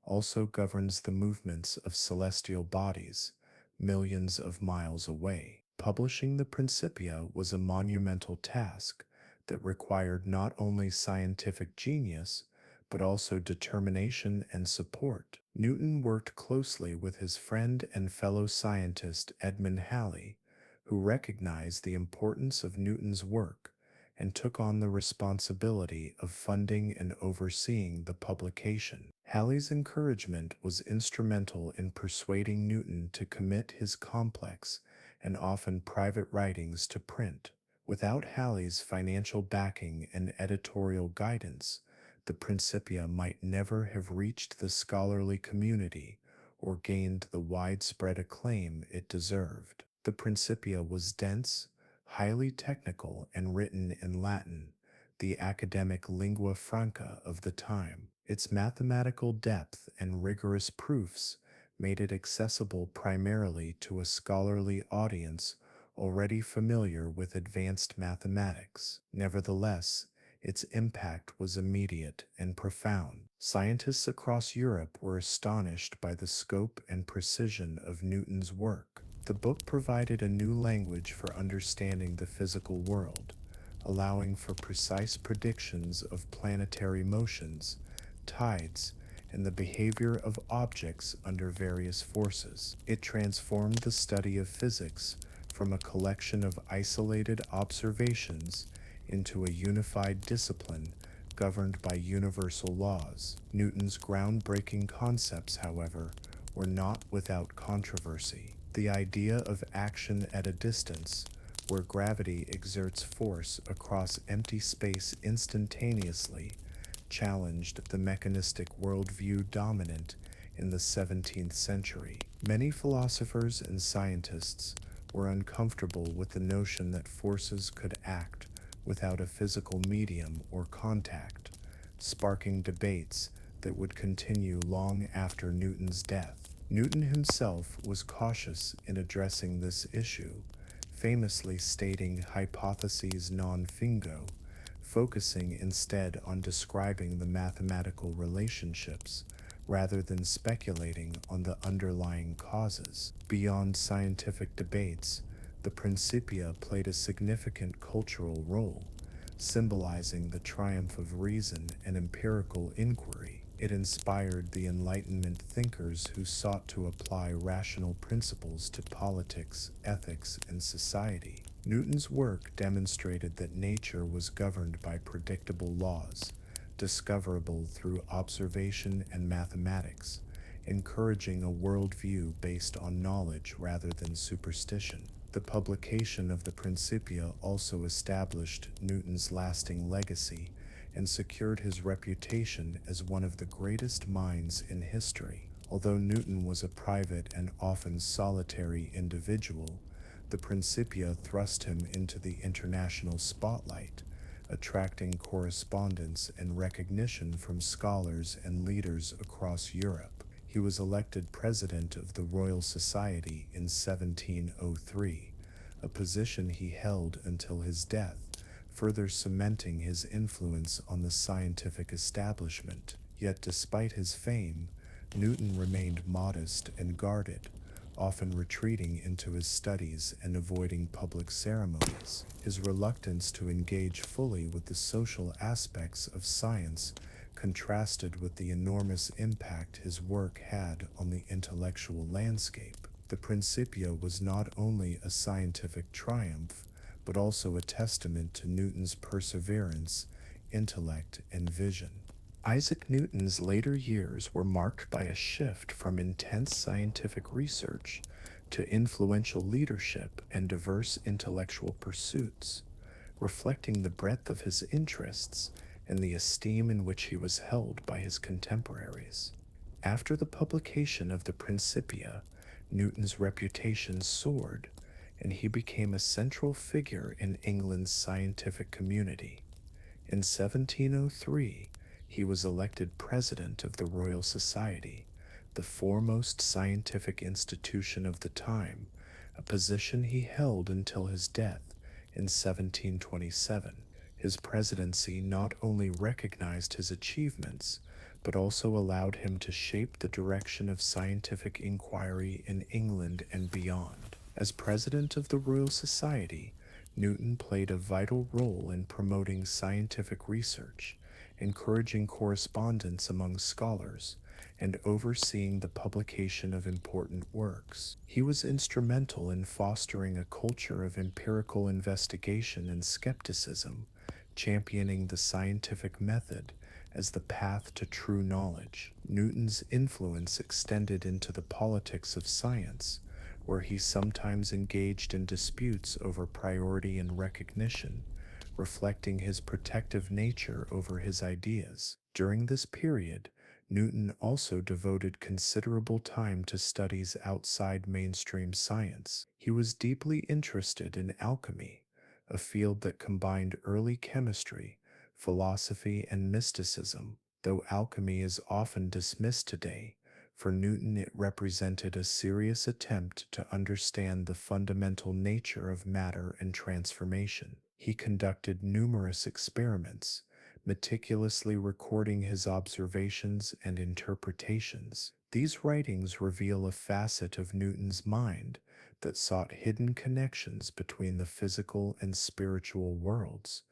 also governs the movements of celestial bodies millions of miles away. Publishing the Principia was a monumental task that required not only scientific genius, but also determination and support. Newton worked closely with his friend and fellow scientist Edmund Halley, who recognized the importance of Newton's work and took on the responsibility of funding and overseeing the publication. Halley's encouragement was instrumental in persuading Newton to commit his complex and often private writings to print. Without Halley's financial backing and editorial guidance, the Principia might never have reached the scholarly community or gained the widespread acclaim it deserved. The Principia was dense, highly technical, and written in Latin, the academic lingua franca of the time. Its mathematical depth and rigorous proofs made it accessible primarily to a scholarly audience already familiar with advanced mathematics. Nevertheless, its impact was immediate and profound. Scientists across Europe were astonished by the scope and precision of Newton's work. The book provided a new language for understanding the physical world, allowing for precise predictions of planetary motions, tides, and the behavior of objects under various forces. It transformed the study of physics from a collection of isolated observations into a unified discipline governed by universal laws. Newton's groundbreaking concepts, however, were not without controversy. The idea of action at a distance, where gravity exerts force across empty space instantaneously, challenged the mechanistic worldview dominant in the 17th century. Many philosophers and scientists were uncomfortable with the notion that forces could act without a physical medium or contact, sparking debates that would continue long after Newton's death. Newton himself was cautious in addressing this issue, famously stating hypotheses non fingo, focusing instead on describing the mathematical relationships rather than speculating on the underlying causes. Beyond scientific debates, the Principia played a significant cultural role, symbolizing the triumph of reason and empirical inquiry. It inspired the Enlightenment thinkers who sought to apply rational principles to politics, ethics, and society. Newton's work demonstrated that nature was governed by predictable laws, discoverable through observation and mathematics, encouraging a worldview based on knowledge rather than superstition. The publication of the Principia also established Newton's lasting legacy and secured his reputation as one of the greatest minds in history. Although Newton was a private and often solitary individual, the Principia thrust him into the international spotlight, attracting correspondence and recognition from scholars and leaders across Europe. He was elected president of the Royal Society in 1703, a position he held until his death, further cementing his influence on the scientific establishment. Yet despite his fame, Newton remained modest and guarded, often retreating into his studies and avoiding public ceremonies. His reluctance to engage fully with the social aspects of science contrasted with the enormous impact his work had on the intellectual landscape. The Principia was not only a scientific triumph, but also a testament to Newton's perseverance, intellect, and vision. Isaac Newton's later years were marked by a shift from intense scientific research to influential leadership and diverse intellectual pursuits, reflecting the breadth of his interests and the esteem in which he was held by his contemporaries. After the publication of the Principia, Newton's reputation soared, and he became a central figure in England's scientific community. In 1703, he was elected president of the Royal Society, the foremost scientific institution of the time, a position he held until his death in 1727. His presidency not only recognized his achievements, but also allowed him to shape the direction of scientific inquiry in England and beyond. As president of the Royal Society, Newton played a vital role in promoting scientific research, encouraging correspondence among scholars, and overseeing the publication of important works. He was instrumental in fostering a culture of empirical investigation and skepticism, championing the scientific method as the path to true knowledge. Newton's influence extended into the politics of science, where he sometimes engaged in disputes over priority and recognition, reflecting his protective nature over his ideas. During this period, Newton also devoted considerable time to studies outside mainstream science. He was deeply interested in alchemy, a field that combined early chemistry, philosophy, and mysticism. Though alchemy is often dismissed today, for Newton it represented a serious attempt to understand the fundamental nature of matter and transformation. He conducted numerous experiments, meticulously recording his observations and interpretations. These writings reveal a facet of Newton's mind that sought hidden connections between the physical and spiritual worlds,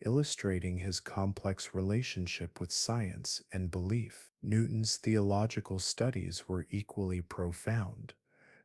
illustrating his complex relationship with science and belief. Newton's theological studies were equally profound.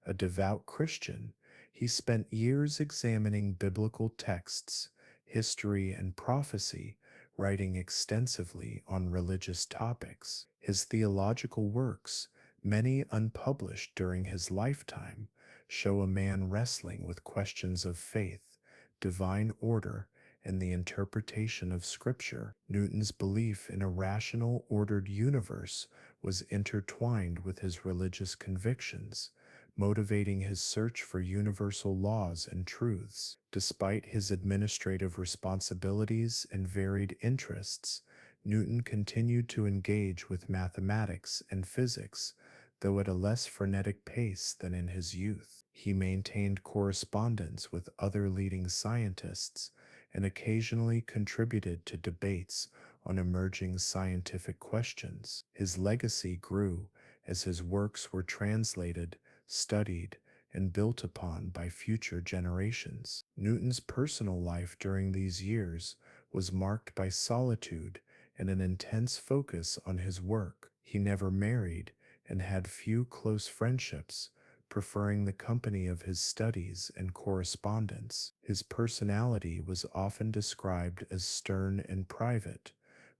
A devout Christian, he spent years examining biblical texts, history, and prophecy, writing extensively on religious topics. His theological works, many unpublished during his lifetime, show a man wrestling with questions of faith, divine order, and the interpretation of Scripture. Newton's belief in a rational, ordered universe was intertwined with his religious convictions, motivating his search for universal laws and truths. Despite his administrative responsibilities and varied interests, Newton continued to engage with mathematics and physics, though at a less frenetic pace than in his youth. He maintained correspondence with other leading scientists and occasionally contributed to debates on emerging scientific questions. His legacy grew as his works were translated, studied, and built upon by future generations. Newton's personal life during these years was marked by solitude and an intense focus on his work. He never married and had few close friendships, preferring the company of his studies and correspondence. His personality was often described as stern and private,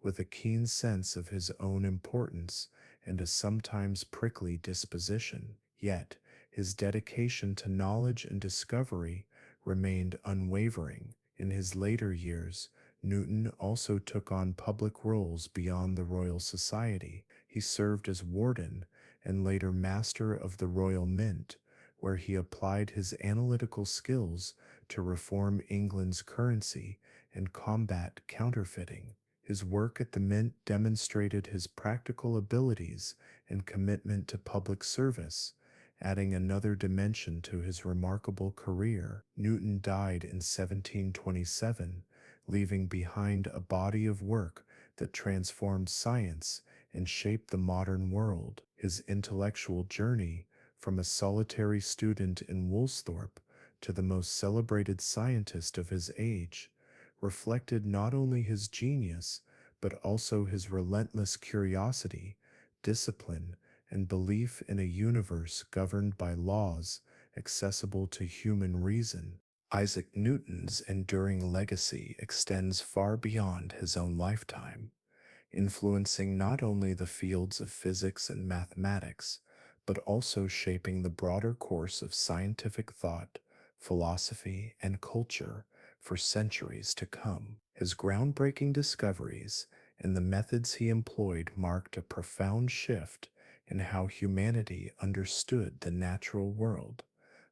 with a keen sense of his own importance and a sometimes prickly disposition. Yet, his dedication to knowledge and discovery remained unwavering. In his later years, Newton also took on public roles beyond the Royal Society. He served as warden and later master of the Royal Mint, where he applied his analytical skills to reform England's currency and combat counterfeiting. His work at the Mint demonstrated his practical abilities and commitment to public service, adding another dimension to his remarkable career. Newton died in 1727, leaving behind a body of work that transformed science and shaped the modern world. His intellectual journey, from a solitary student in Woolsthorpe to the most celebrated scientist of his age, reflected not only his genius, but also his relentless curiosity, discipline, and belief in a universe governed by laws accessible to human reason. Isaac Newton's enduring legacy extends far beyond his own lifetime, influencing not only the fields of physics and mathematics, but also shaping the broader course of scientific thought, philosophy, and culture for centuries to come. His groundbreaking discoveries and the methods he employed marked a profound shift in how humanity understood the natural world,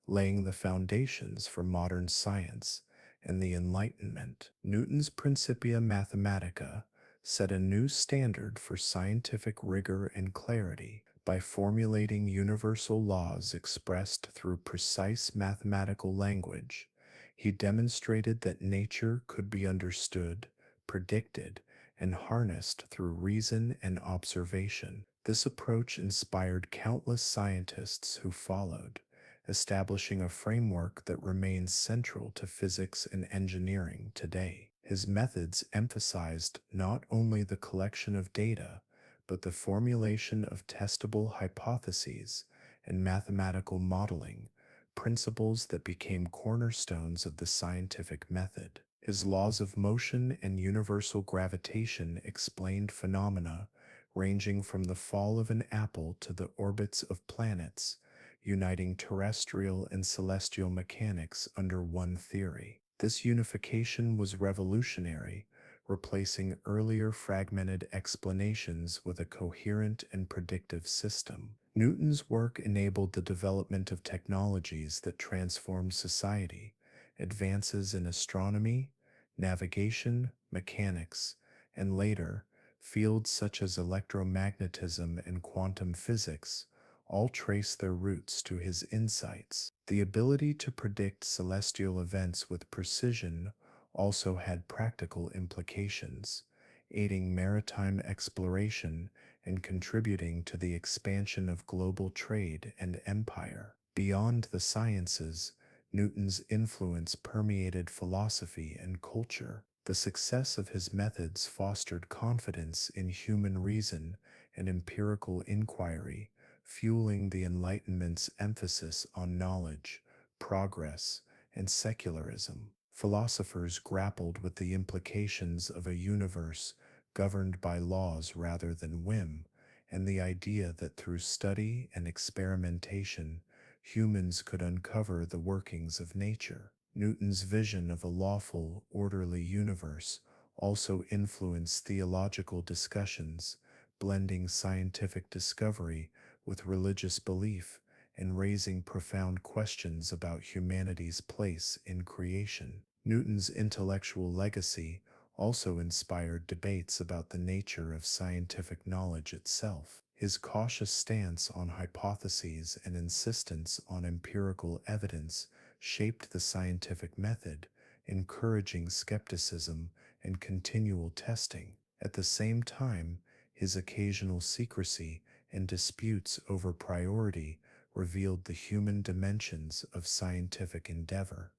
laying the foundations for modern science and the Enlightenment. Newton's Principia Mathematica set a new standard for scientific rigor and clarity. By formulating universal laws expressed through precise mathematical language, he demonstrated that nature could be understood, predicted, and harnessed through reason and observation. This approach inspired countless scientists who followed, establishing a framework that remains central to physics and engineering today. His methods emphasized not only the collection of data, but the formulation of testable hypotheses and mathematical modeling, principles that became cornerstones of the scientific method. His laws of motion and universal gravitation explained phenomena ranging from the fall of an apple to the orbits of planets, uniting terrestrial and celestial mechanics under one theory. This unification was revolutionary, replacing earlier fragmented explanations with a coherent and predictive system. Newton's work enabled the development of technologies that transformed society. Advances in astronomy, navigation, mechanics, and later, fields such as electromagnetism and quantum physics all trace their roots to his insights. The ability to predict celestial events with precision also had practical implications, aiding maritime exploration and contributing to the expansion of global trade and empire. Beyond the sciences, Newton's influence permeated philosophy and culture. The success of his methods fostered confidence in human reason and empirical inquiry, fueling the Enlightenment's emphasis on knowledge, progress, and secularism. Philosophers grappled with the implications of a universe governed by laws rather than whim, and the idea that through study and experimentation, humans could uncover the workings of nature. Newton's vision of a lawful, orderly universe also influenced theological discussions, blending scientific discovery with religious belief and raising profound questions about humanity's place in creation. Newton's intellectual legacy also inspired debates about the nature of scientific knowledge itself. His cautious stance on hypotheses and insistence on empirical evidence shaped the scientific method, encouraging skepticism and continual testing. At the same time, his occasional secrecy and disputes over priority revealed the human dimensions of scientific endeavor,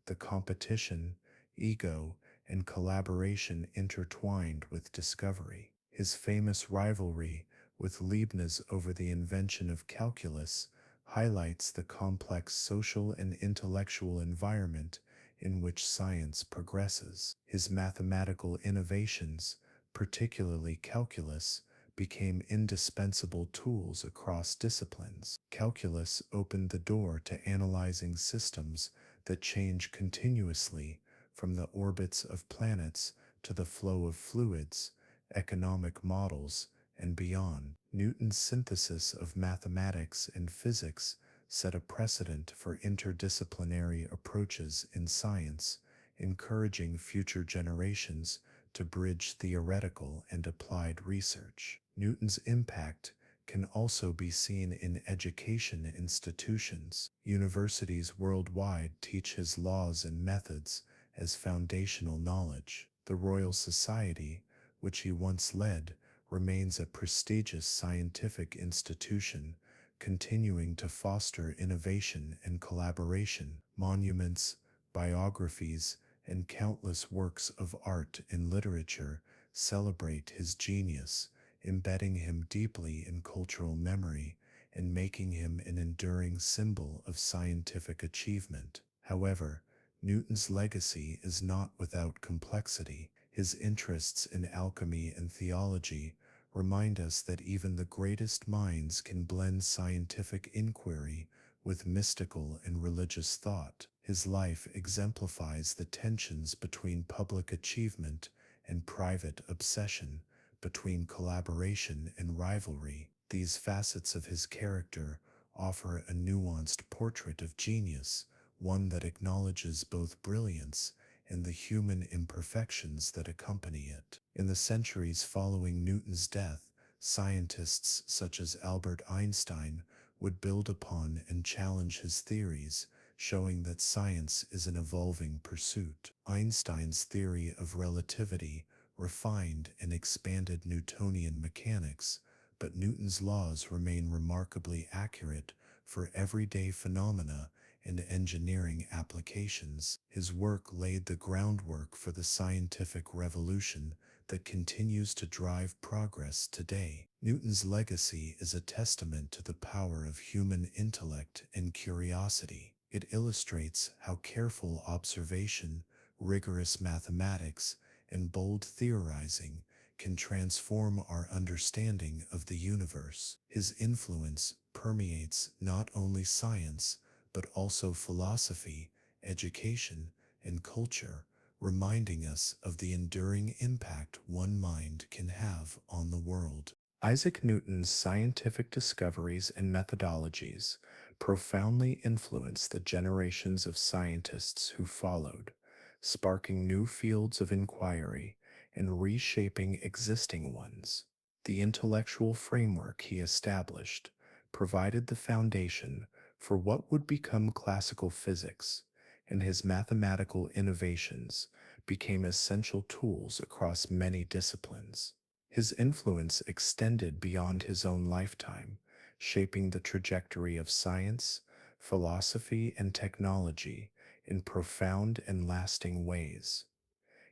the competition, ego, and collaboration intertwined with discovery. His famous rivalry with Leibniz over the invention of calculus highlights the complex social and intellectual environment in which science progresses. His mathematical innovations, particularly calculus, became indispensable tools across disciplines. Calculus opened the door to analyzing systems that change continuously, from the orbits of planets to the flow of fluids, economic models, and beyond. Newton's synthesis of mathematics and physics set a precedent for interdisciplinary approaches in science, encouraging future generations to bridge theoretical and applied research. Newton's impact can also be seen in education institutions. Universities worldwide teach his laws and methods as foundational knowledge. The Royal Society, which he once led, remains a prestigious scientific institution, continuing to foster innovation and collaboration. Monuments, biographies, and countless works of art and literature celebrate his genius, embedding him deeply in cultural memory and making him an enduring symbol of scientific achievement. However, Newton's legacy is not without complexity. His interests in alchemy and theology remind us that even the greatest minds can blend scientific inquiry with mystical and religious thought. His life exemplifies the tensions between public achievement and private obsession, between collaboration and rivalry. These facets of his character offer a nuanced portrait of genius, one that acknowledges both brilliance and the human imperfections that accompany it. In the centuries following Newton's death, scientists such as Albert Einstein would build upon and challenge his theories, showing that science is an evolving pursuit. Einstein's theory of relativity refined and expanded Newtonian mechanics, but Newton's laws remain remarkably accurate for everyday phenomena and engineering applications. His work laid the groundwork for the scientific revolution that continues to drive progress today. Newton's legacy is a testament to the power of human intellect and curiosity. It illustrates how careful observation, rigorous mathematics, and bold theorizing can transform our understanding of the universe. His influence permeates not only science, but also philosophy, education, and culture, reminding us of the enduring impact one mind can have on the world. Isaac Newton's scientific discoveries and methodologies profoundly influenced the generations of scientists who followed, sparking new fields of inquiry and reshaping existing ones. The intellectual framework he established provided the foundation for what would become classical physics, and his mathematical innovations became essential tools across many disciplines. His influence extended beyond his own lifetime, shaping the trajectory of science, philosophy, and technology in profound and lasting ways.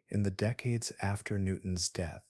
In the decades after Newton's death,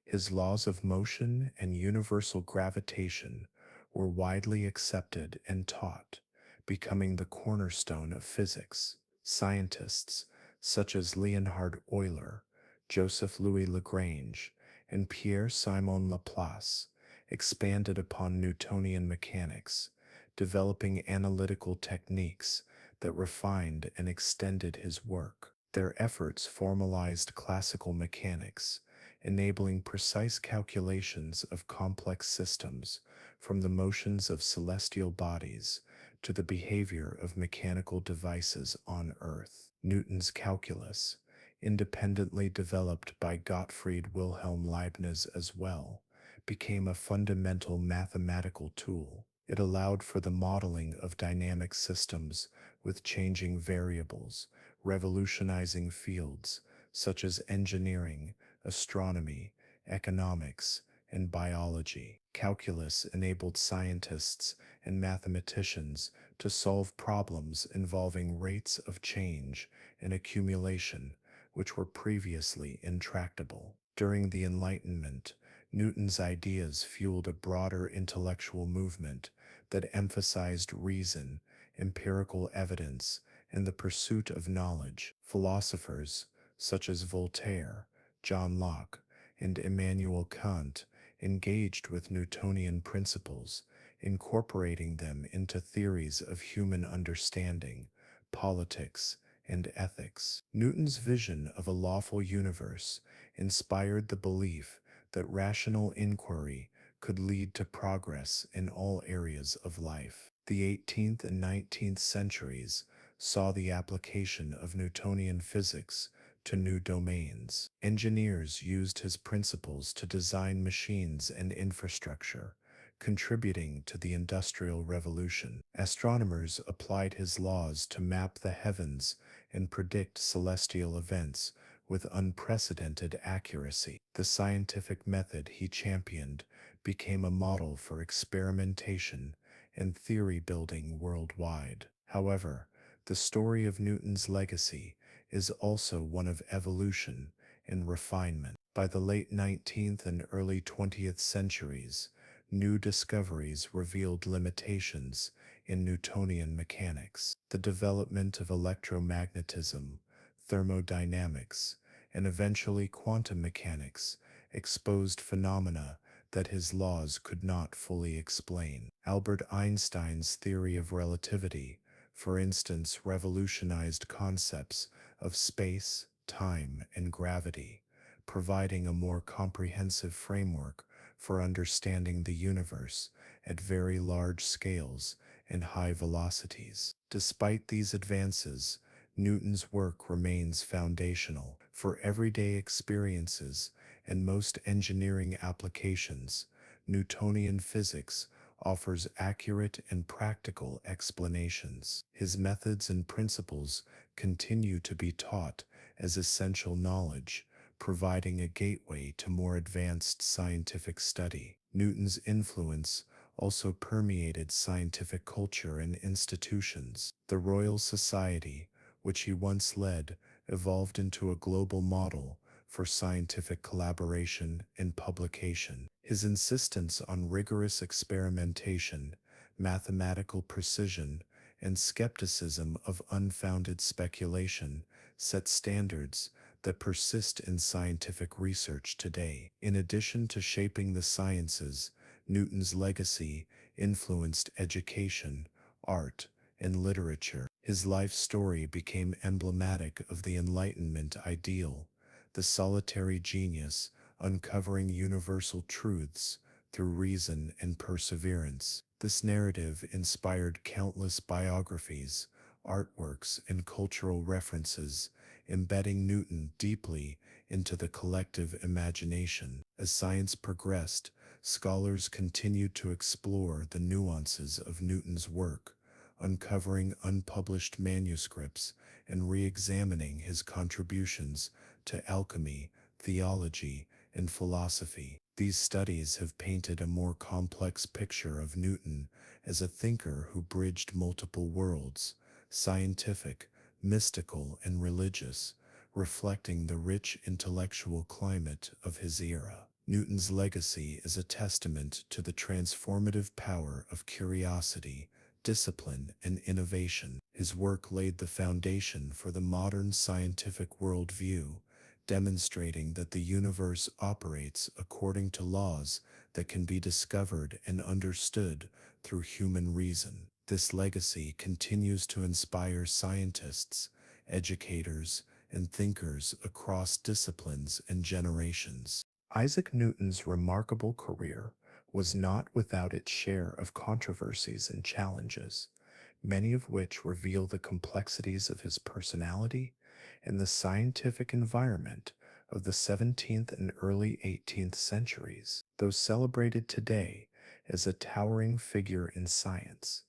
his laws of motion and universal gravitation were widely accepted and taught, becoming the cornerstone of physics. Scientists such as Leonhard Euler, Joseph Louis Lagrange, and Pierre-Simon Laplace expanded upon Newtonian mechanics, developing analytical techniques that refined and extended his work. Their efforts formalized classical mechanics, enabling precise calculations of complex systems, from the motions of celestial bodies to the behavior of mechanical devices on Earth. Newton's calculus, independently developed by Gottfried Wilhelm Leibniz as well, became a fundamental mathematical tool. It allowed for the modeling of dynamic systems with changing variables, revolutionizing fields such as engineering, astronomy, economics, and biology. Calculus enabled scientists and mathematicians to solve problems involving rates of change and accumulation, which were previously intractable. During the Enlightenment, Newton's ideas fueled a broader intellectual movement that emphasized reason, empirical evidence, and the pursuit of knowledge. Philosophers such as Voltaire, John Locke, and Immanuel Kant engaged with Newtonian principles, incorporating them into theories of human understanding, politics, and ethics. Newton's vision of a lawful universe inspired the belief that rational inquiry could lead to progress in all areas of life. The 18th and 19th centuries saw the application of Newtonian physics to new domains. Engineers used his principles to design machines and infrastructure, contributing to the Industrial Revolution. Astronomers applied his laws to map the heavens and predict celestial events with unprecedented accuracy. The scientific method he championed became a model for experimentation and theory building worldwide. However, the story of Newton's legacy is also one of evolution and refinement. By the late 19th and early 20th centuries, new discoveries revealed limitations in Newtonian mechanics. The development of electromagnetism, thermodynamics, and eventually quantum mechanics exposed phenomena that his laws could not fully explain. Albert Einstein's theory of relativity, for instance, revolutionized concepts of space, time, and gravity, providing a more comprehensive framework for understanding the universe at very large scales and high velocities. Despite these advances, Newton's work remains foundational for everyday experiences and most engineering applications. Newtonian physics offers accurate and practical explanations. His methods and principles continue to be taught as essential knowledge, providing a gateway to more advanced scientific study. Newton's influence also permeated scientific culture and institutions. The Royal Society, which he once led, evolved into a global model for scientific collaboration and publication. His insistence on rigorous experimentation, mathematical precision, and skepticism of unfounded speculation set standards that persist in scientific research today. In addition to shaping the sciences, Newton's legacy influenced education, art, and literature. His life story became emblematic of the Enlightenment ideal, the solitary genius uncovering universal truths through reason and perseverance. This narrative inspired countless biographies, artworks, and cultural references, embedding Newton deeply into the collective imagination. As science progressed, scholars continued to explore the nuances of Newton's work, uncovering unpublished manuscripts and re-examining his contributions to alchemy, theology, and philosophy. These studies have painted a more complex picture of Newton as a thinker who bridged multiple worlds, scientific, mystical, and religious, reflecting the rich intellectual climate of his era. Newton's legacy is a testament to the transformative power of curiosity, discipline, and innovation. His work laid the foundation for the modern scientific worldview, demonstrating that the universe operates according to laws that can be discovered and understood through human reason. This legacy continues to inspire scientists, educators, and thinkers across disciplines and generations. Isaac Newton's remarkable career was not without its share of controversies and challenges, many of which reveal the complexities of his personality and the scientific environment of the 17th and early 18th centuries. Though celebrated today as a towering figure in science,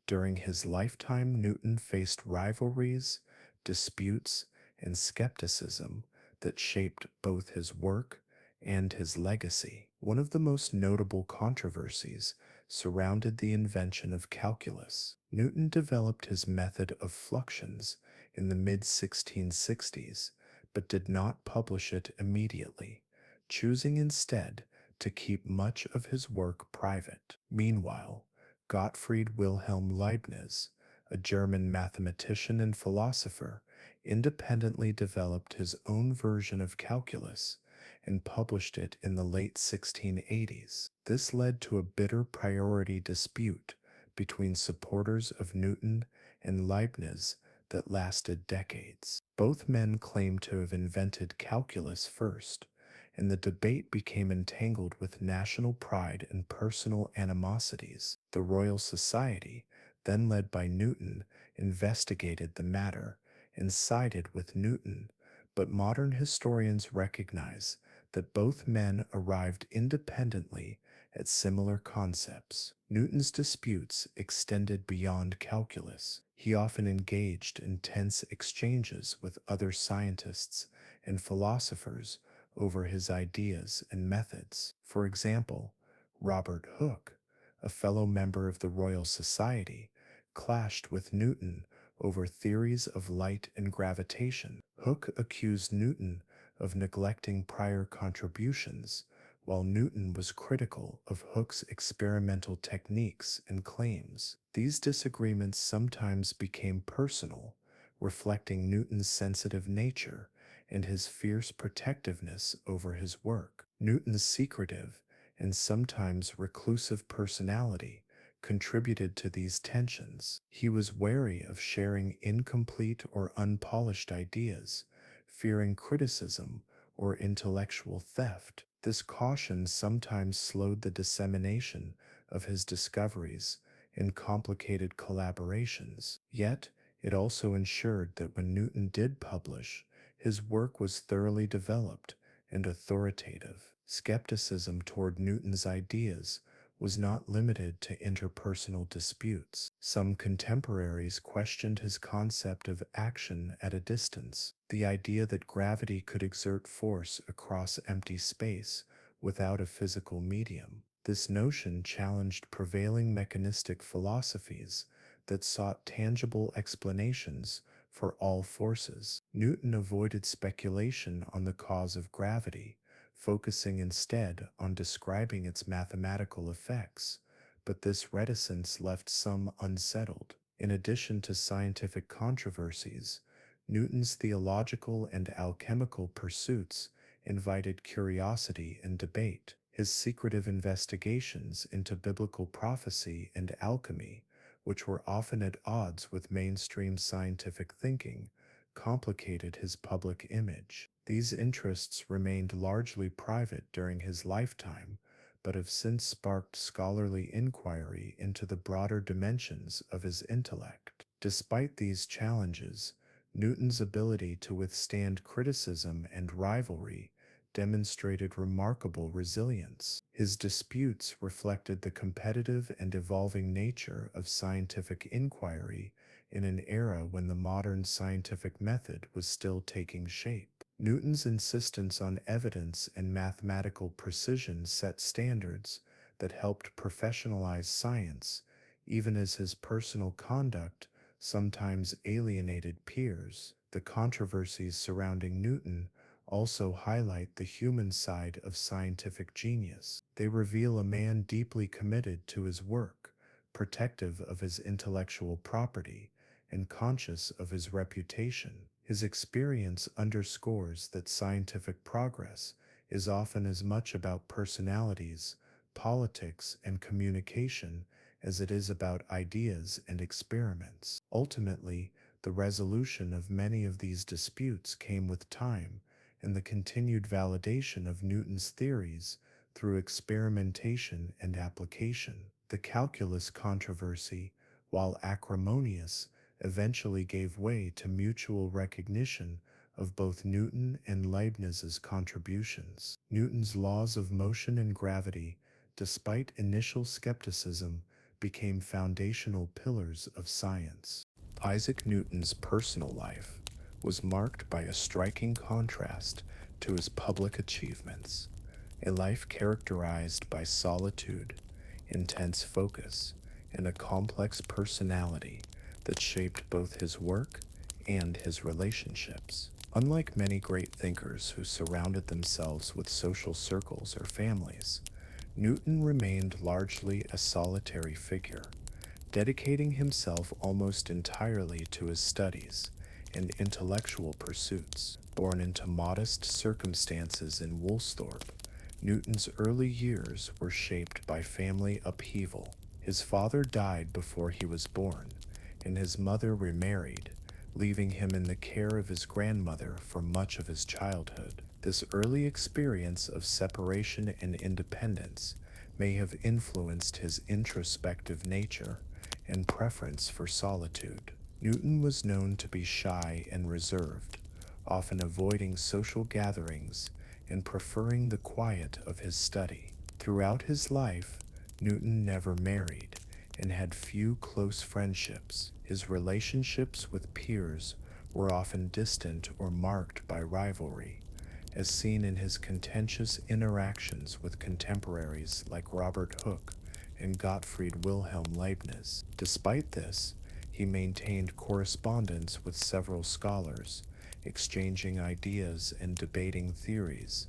during his lifetime Newton faced rivalries, disputes, and skepticism that shaped both his work and his legacy. One of the most notable controversies surrounded the invention of calculus. Newton developed his method of fluxions in the mid 1660s, but did not publish it immediately, choosing instead to keep much of his work private. Meanwhile, Gottfried Wilhelm Leibniz, a German mathematician and philosopher, independently developed his own version of calculus and published it in the late 1680s. This led to a bitter priority dispute between supporters of Newton and Leibniz that lasted decades. Both men claimed to have invented calculus first, and the debate became entangled with national pride and personal animosities. The Royal Society, then led by Newton, investigated the matter and sided with Newton, but modern historians recognize that both men arrived independently at similar concepts. Newton's disputes extended beyond calculus. He often engaged in tense exchanges with other scientists and philosophers over his ideas and methods. For example, Robert Hooke, a fellow member of the Royal Society, clashed with Newton over theories of light and gravitation. Hooke accused Newton of neglecting prior contributions, while Newton was critical of Hooke's experimental techniques and claims. These disagreements sometimes became personal, reflecting Newton's sensitive nature and his fierce protectiveness over his work. Newton's secretive and sometimes reclusive personality contributed to these tensions. He was wary of sharing incomplete or unpolished ideas, fearing criticism or intellectual theft. This caution sometimes slowed the dissemination of his discoveries in complicated collaborations. Yet, it also ensured that when Newton did publish, his work was thoroughly developed and authoritative. Skepticism toward Newton's ideas was not limited to interpersonal disputes. Some contemporaries questioned his concept of action at a distance, the idea that gravity could exert force across empty space without a physical medium. This notion challenged prevailing mechanistic philosophies that sought tangible explanations for all forces. Newton avoided speculation on the cause of gravity, focusing instead on describing its mathematical effects, but this reticence left some unsettled. In addition to scientific controversies, Newton's theological and alchemical pursuits invited curiosity and debate. His secretive investigations into biblical prophecy and alchemy, which were often at odds with mainstream scientific thinking, complicated his public image. These interests remained largely private during his lifetime, but have since sparked scholarly inquiry into the broader dimensions of his intellect. Despite these challenges, Newton's ability to withstand criticism and rivalry demonstrated remarkable resilience. His disputes reflected the competitive and evolving nature of scientific inquiry in an era when the modern scientific method was still taking shape. Newton's insistence on evidence and mathematical precision set standards that helped professionalize science, even as his personal conduct sometimes alienated peers. The controversies surrounding Newton also highlight the human side of scientific genius. They reveal a man deeply committed to his work, protective of his intellectual property, and conscious of his reputation. His experience underscores that scientific progress is often as much about personalities, politics, and communication as it is about ideas and experiments. Ultimately, the resolution of many of these disputes came with time and the continued validation of Newton's theories through experimentation and application. The calculus controversy, while acrimonious, eventually gave way to mutual recognition of both Newton and Leibniz's contributions. Newton's laws of motion and gravity, despite initial skepticism, became foundational pillars of science. Isaac Newton's personal life was marked by a striking contrast to his public achievements, a life characterized by solitude, intense focus, and a complex personality that shaped both his work and his relationships. Unlike many great thinkers who surrounded themselves with social circles or families, Newton remained largely a solitary figure, dedicating himself almost entirely to his studies and intellectual pursuits. Born into modest circumstances in Woolsthorpe, Newton's early years were shaped by family upheaval. His father died before he was born, and his mother remarried, leaving him in the care of his grandmother for much of his childhood. This early experience of separation and independence may have influenced his introspective nature and preference for solitude. Newton was known to be shy and reserved, often avoiding social gatherings and preferring the quiet of his study. Throughout his life, Newton never married and had few close friendships. His relationships with peers were often distant or marked by rivalry, as seen in his contentious interactions with contemporaries like Robert Hooke and Gottfried Wilhelm Leibniz. Despite this, he maintained correspondence with several scholars, exchanging ideas and debating theories,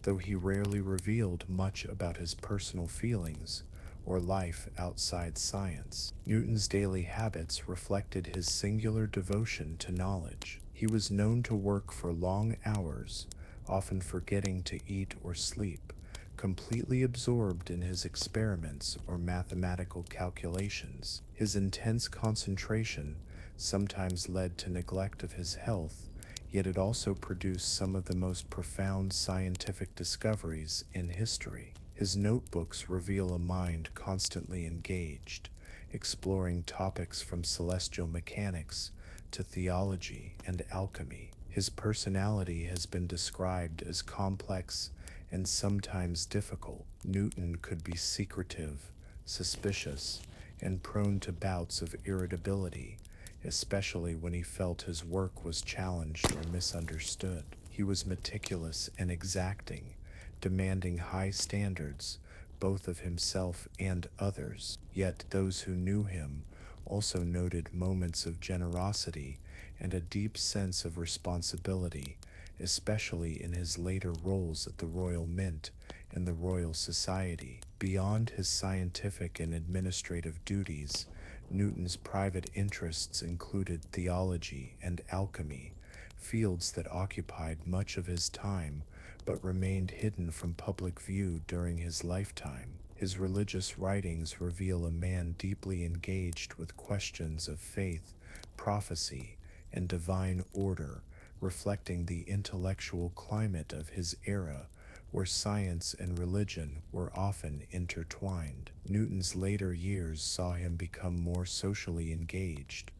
though he rarely revealed much about his personal feelings or life outside science. Newton's daily habits reflected his singular devotion to knowledge. He was known to work for long hours, often forgetting to eat or sleep, completely absorbed in his experiments or mathematical calculations. His intense concentration sometimes led to neglect of his health, yet it also produced some of the most profound scientific discoveries in history. His notebooks reveal a mind constantly engaged, exploring topics from celestial mechanics to theology and alchemy. His personality has been described as complex and sometimes difficult. Newton could be secretive, suspicious, and prone to bouts of irritability, especially when he felt his work was challenged or misunderstood. He was meticulous and exacting, demanding high standards, both of himself and others. Yet those who knew him also noted moments of generosity and a deep sense of responsibility, especially in his later roles at the Royal Mint and the Royal Society. Beyond his scientific and administrative duties, Newton's private interests included theology and alchemy, fields that occupied much of his time but remained hidden from public view during his lifetime. His religious writings reveal a man deeply engaged with questions of faith, prophecy, and divine order, reflecting the intellectual climate of his era, where science and religion were often intertwined. Newton's later years saw him become more socially engaged,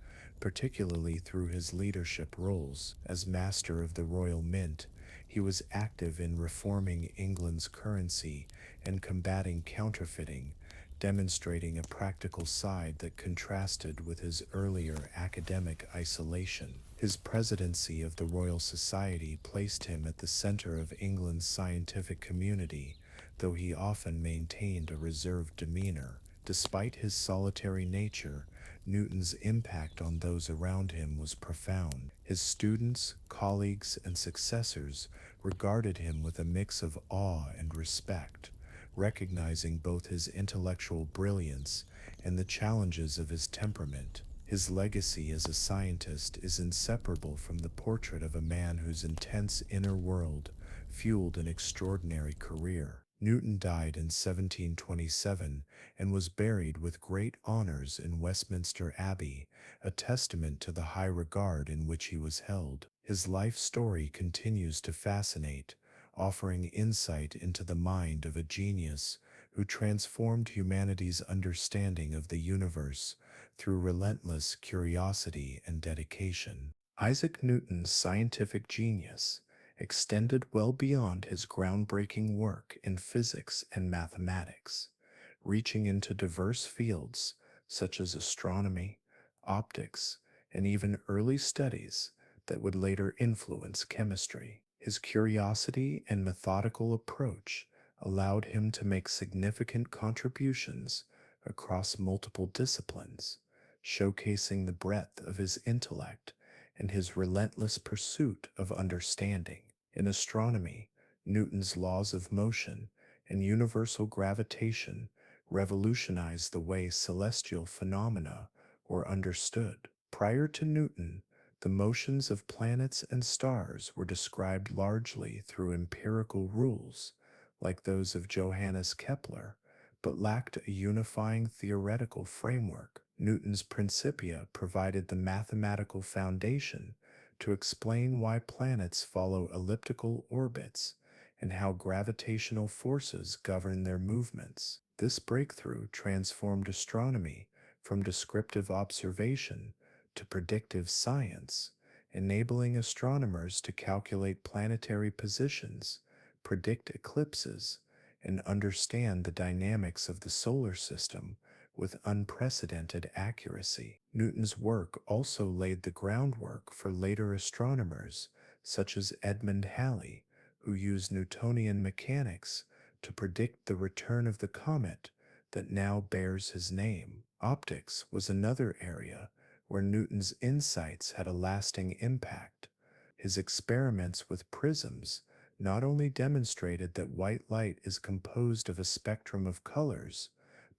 particularly through his leadership roles. As Master of the Royal Mint, he was active in reforming England's currency and combating counterfeiting, demonstrating a practical side that contrasted with his earlier academic isolation. His presidency of the Royal Society placed him at the center of England's scientific community, though he often maintained a reserved demeanor. Despite his solitary nature, Newton's impact on those around him was profound. His students, colleagues, and successors regarded him with a mix of awe and respect, recognizing both his intellectual brilliance and the challenges of his temperament. His legacy as a scientist is inseparable from the portrait of a man whose intense inner world fueled an extraordinary career. Newton died in 1727 and was buried with great honors in Westminster Abbey, a testament to the high regard in which he was held. His life story continues to fascinate, offering insight into the mind of a genius who transformed humanity's understanding of the universe through relentless curiosity and dedication. Isaac Newton's scientific genius extended well beyond his groundbreaking work in physics and mathematics, reaching into diverse fields such as astronomy, optics, and even early studies that would later influence chemistry. His curiosity and methodical approach allowed him to make significant contributions across multiple disciplines, showcasing the breadth of his intellect and his relentless pursuit of understanding. In astronomy, Newton's laws of motion and universal gravitation revolutionized the way celestial phenomena were understood. Prior to Newton, the motions of planets and stars were described largely through empirical rules, like those of Johannes Kepler, but lacked a unifying theoretical framework. Newton's Principia provided the mathematical foundation to explain why planets follow elliptical orbits and how gravitational forces govern their movements. This breakthrough transformed astronomy from descriptive observation to predictive science, enabling astronomers to calculate planetary positions, predict eclipses, and understand the dynamics of the solar system with unprecedented accuracy. Newton's work also laid the groundwork for later astronomers such as Edmund Halley, who used Newtonian mechanics to predict the return of the comet that now bears his name. Optics was another area where Newton's insights had a lasting impact. His experiments with prisms not only demonstrated that white light is composed of a spectrum of colors,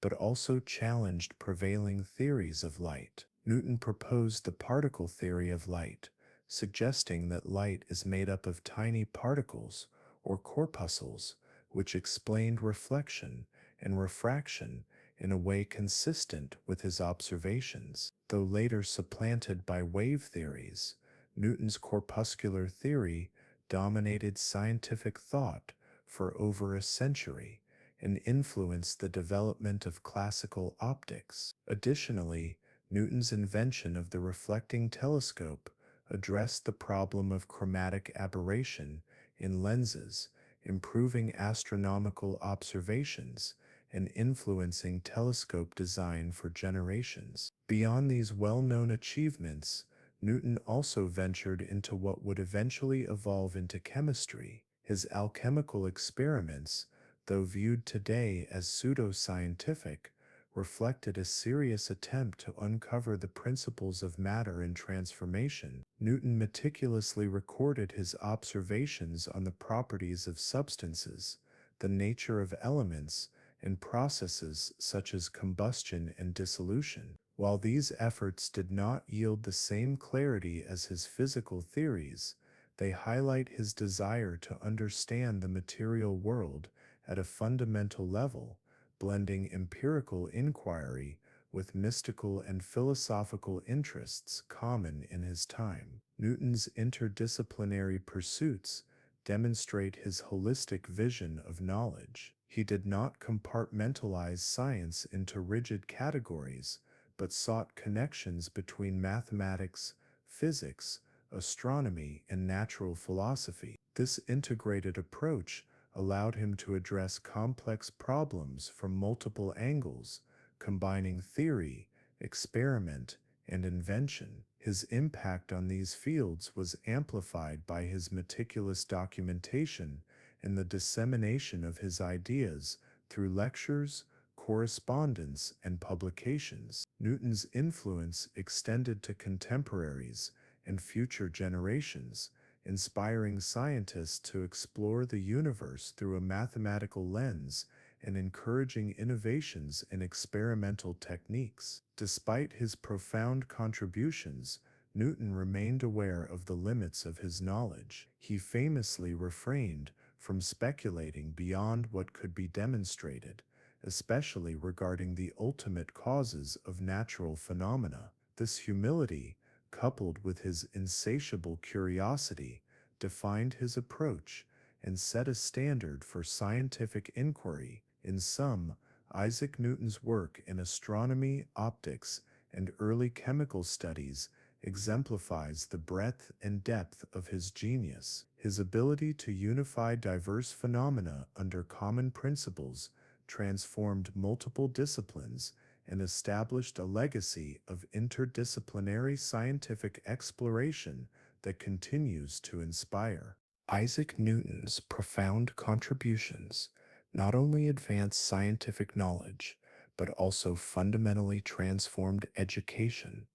but also challenged prevailing theories of light. Newton proposed the particle theory of light, suggesting that light is made up of tiny particles or corpuscles, which explained reflection and refraction in a way consistent with his observations. Though later supplanted by wave theories, Newton's corpuscular theory dominated scientific thought for over a century and influenced the development of classical optics. Additionally, Newton's invention of the reflecting telescope addressed the problem of chromatic aberration in lenses, improving astronomical observations and influencing telescope design for generations. Beyond these well-known achievements, Newton also ventured into what would eventually evolve into chemistry. His alchemical experiments, though viewed today as pseudoscientific, reflected a serious attempt to uncover the principles of matter and transformation. Newton meticulously recorded his observations on the properties of substances, the nature of elements, and processes such as combustion and dissolution. While these efforts did not yield the same clarity as his physical theories, they highlight his desire to understand the material world at a fundamental level, blending empirical inquiry with mystical and philosophical interests common in his time. Newton's interdisciplinary pursuits demonstrate his holistic vision of knowledge. He did not compartmentalize science into rigid categories, but sought connections between mathematics, physics, astronomy, and natural philosophy. This integrated approach allowed him to address complex problems from multiple angles, combining theory, experiment, and invention. His impact on these fields was amplified by his meticulous documentation and the dissemination of his ideas through lectures, correspondence, and publications. Newton's influence extended to contemporaries and future generations, inspiring scientists to explore the universe through a mathematical lens and encouraging innovations in experimental techniques. Despite his profound contributions, Newton remained aware of the limits of his knowledge. He famously refrained from speculating beyond what could be demonstrated, especially regarding the ultimate causes of natural phenomena. This humility, coupled with his insatiable curiosity, defined his approach and set a standard for scientific inquiry. In sum, Isaac Newton's work in astronomy, optics, and early chemical studies exemplifies the breadth and depth of his genius. His ability to unify diverse phenomena under common principles transformed multiple disciplines and established a legacy of interdisciplinary scientific exploration that continues to inspire. Isaac Newton's profound contributions not only advanced scientific knowledge, but also fundamentally transformed education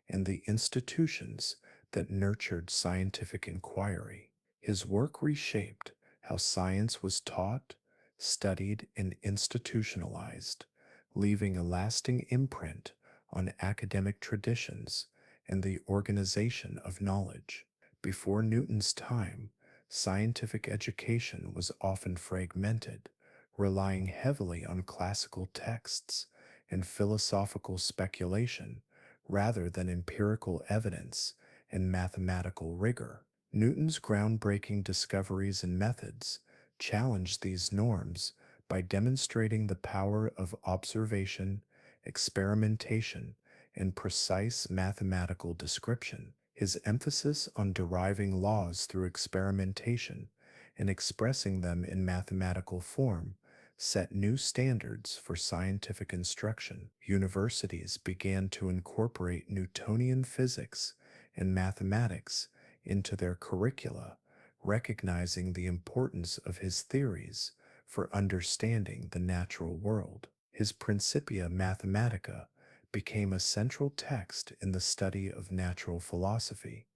and the institutions that nurtured scientific inquiry. His work reshaped how science was taught, studied, and institutionalized, leaving a lasting imprint on academic traditions and the organization of knowledge. Before Newton's time, scientific education was often fragmented, relying heavily on classical texts and philosophical speculation rather than empirical evidence and mathematical rigor. Newton's groundbreaking discoveries and methods challenged these norms by demonstrating the power of observation, experimentation, and precise mathematical description. His emphasis on deriving laws through experimentation and expressing them in mathematical form set new standards for scientific instruction. Universities began to incorporate Newtonian physics and mathematics into their curricula, recognizing the importance of his theories for understanding the natural world. His Principia Mathematica became a central text in the study of natural philosophy,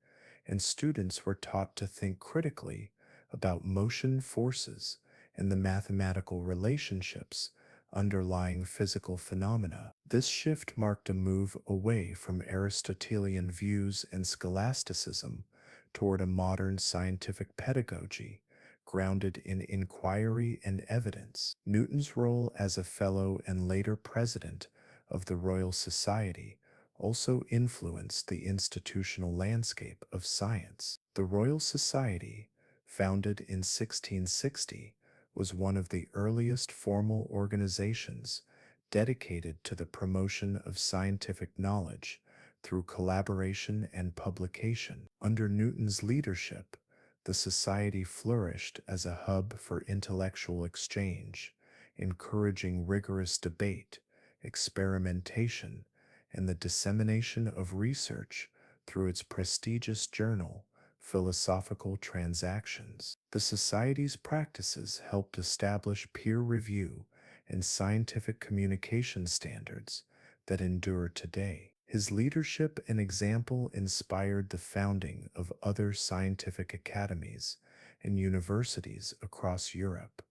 and students were taught to think critically about motion forces and the mathematical relationships underlying physical phenomena. This shift marked a move away from Aristotelian views and scholasticism toward a modern scientific pedagogy grounded in inquiry and evidence. Newton's role as a fellow and later president of the Royal Society also influenced the institutional landscape of science. The Royal Society, founded in 1660, was one of the earliest formal organizations dedicated to the promotion of scientific knowledge through collaboration and publication. Under Newton's leadership, the society flourished as a hub for intellectual exchange, encouraging rigorous debate, experimentation, and the dissemination of research through its prestigious journal, Philosophical Transactions. The Society's practices helped establish peer review and scientific communication standards that endure today. His leadership and example inspired the founding of other scientific academies and universities across Europe,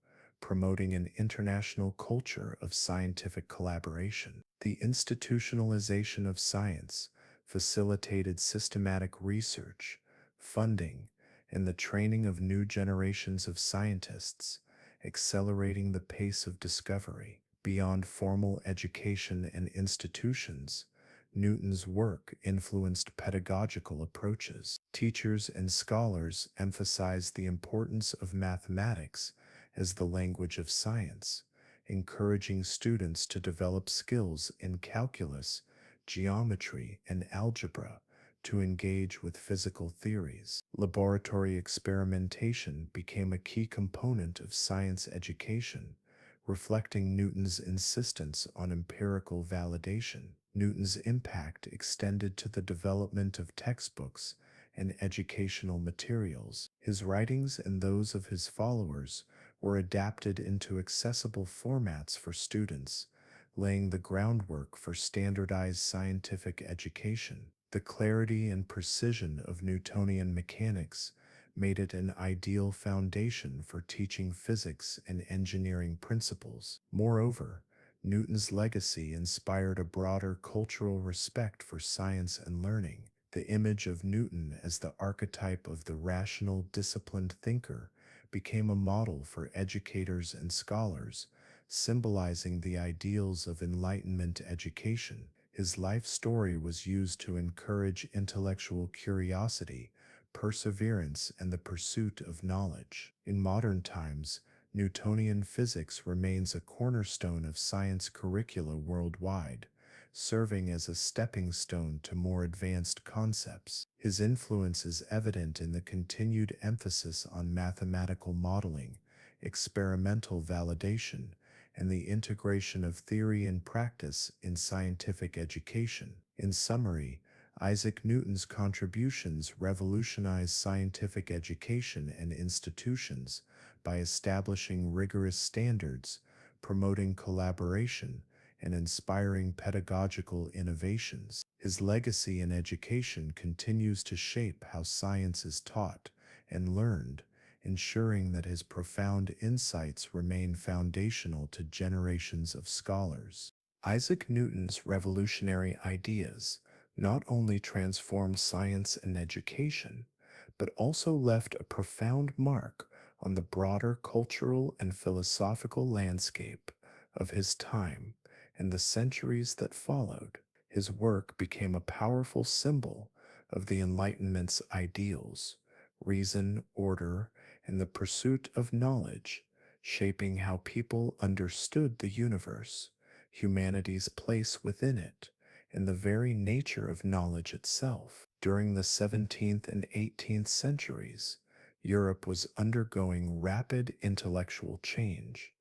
promoting an international culture of scientific collaboration. The institutionalization of science facilitated systematic research, funding, and the training of new generations of scientists, accelerating the pace of discovery. Beyond formal education and institutions, Newton's work influenced pedagogical approaches. Teachers and scholars emphasized the importance of mathematics as the language of science, encouraging students to develop skills in calculus, geometry, and algebra to engage with physical theories. Laboratory experimentation became a key component of science education, reflecting Newton's insistence on empirical validation. Newton's impact extended to the development of textbooks and educational materials. His writings and those of his followers were adapted into accessible formats for students, laying the groundwork for standardized scientific education. The clarity and precision of Newtonian mechanics made it an ideal foundation for teaching physics and engineering principles. Moreover, Newton's legacy inspired a broader cultural respect for science and learning. The image of Newton as the archetype of the rational, disciplined thinker became a model for educators and scholars, symbolizing the ideals of Enlightenment education. His life story was used to encourage intellectual curiosity, perseverance, and the pursuit of knowledge. In modern times, Newtonian physics remains a cornerstone of science curricula worldwide, serving as a stepping stone to more advanced concepts. His influence is evident in the continued emphasis on mathematical modeling, experimental validation, and the integration of theory and practice in scientific education. In summary, Isaac Newton's contributions revolutionized scientific education and institutions by establishing rigorous standards, promoting collaboration, and inspiring pedagogical innovations. His legacy in education continues to shape how science is taught and learned, ensuring that his profound insights remain foundational to generations of scholars. Isaac Newton's revolutionary ideas not only transformed science and education, but also left a profound mark on the broader cultural and philosophical landscape of his time and the centuries that followed. His work became a powerful symbol of the Enlightenment's ideals: reason, order, and the pursuit of knowledge, shaping how people understood the universe, humanity's place within it, and the very nature of knowledge itself. During the 17th and 18th centuries, Europe was undergoing rapid intellectual change.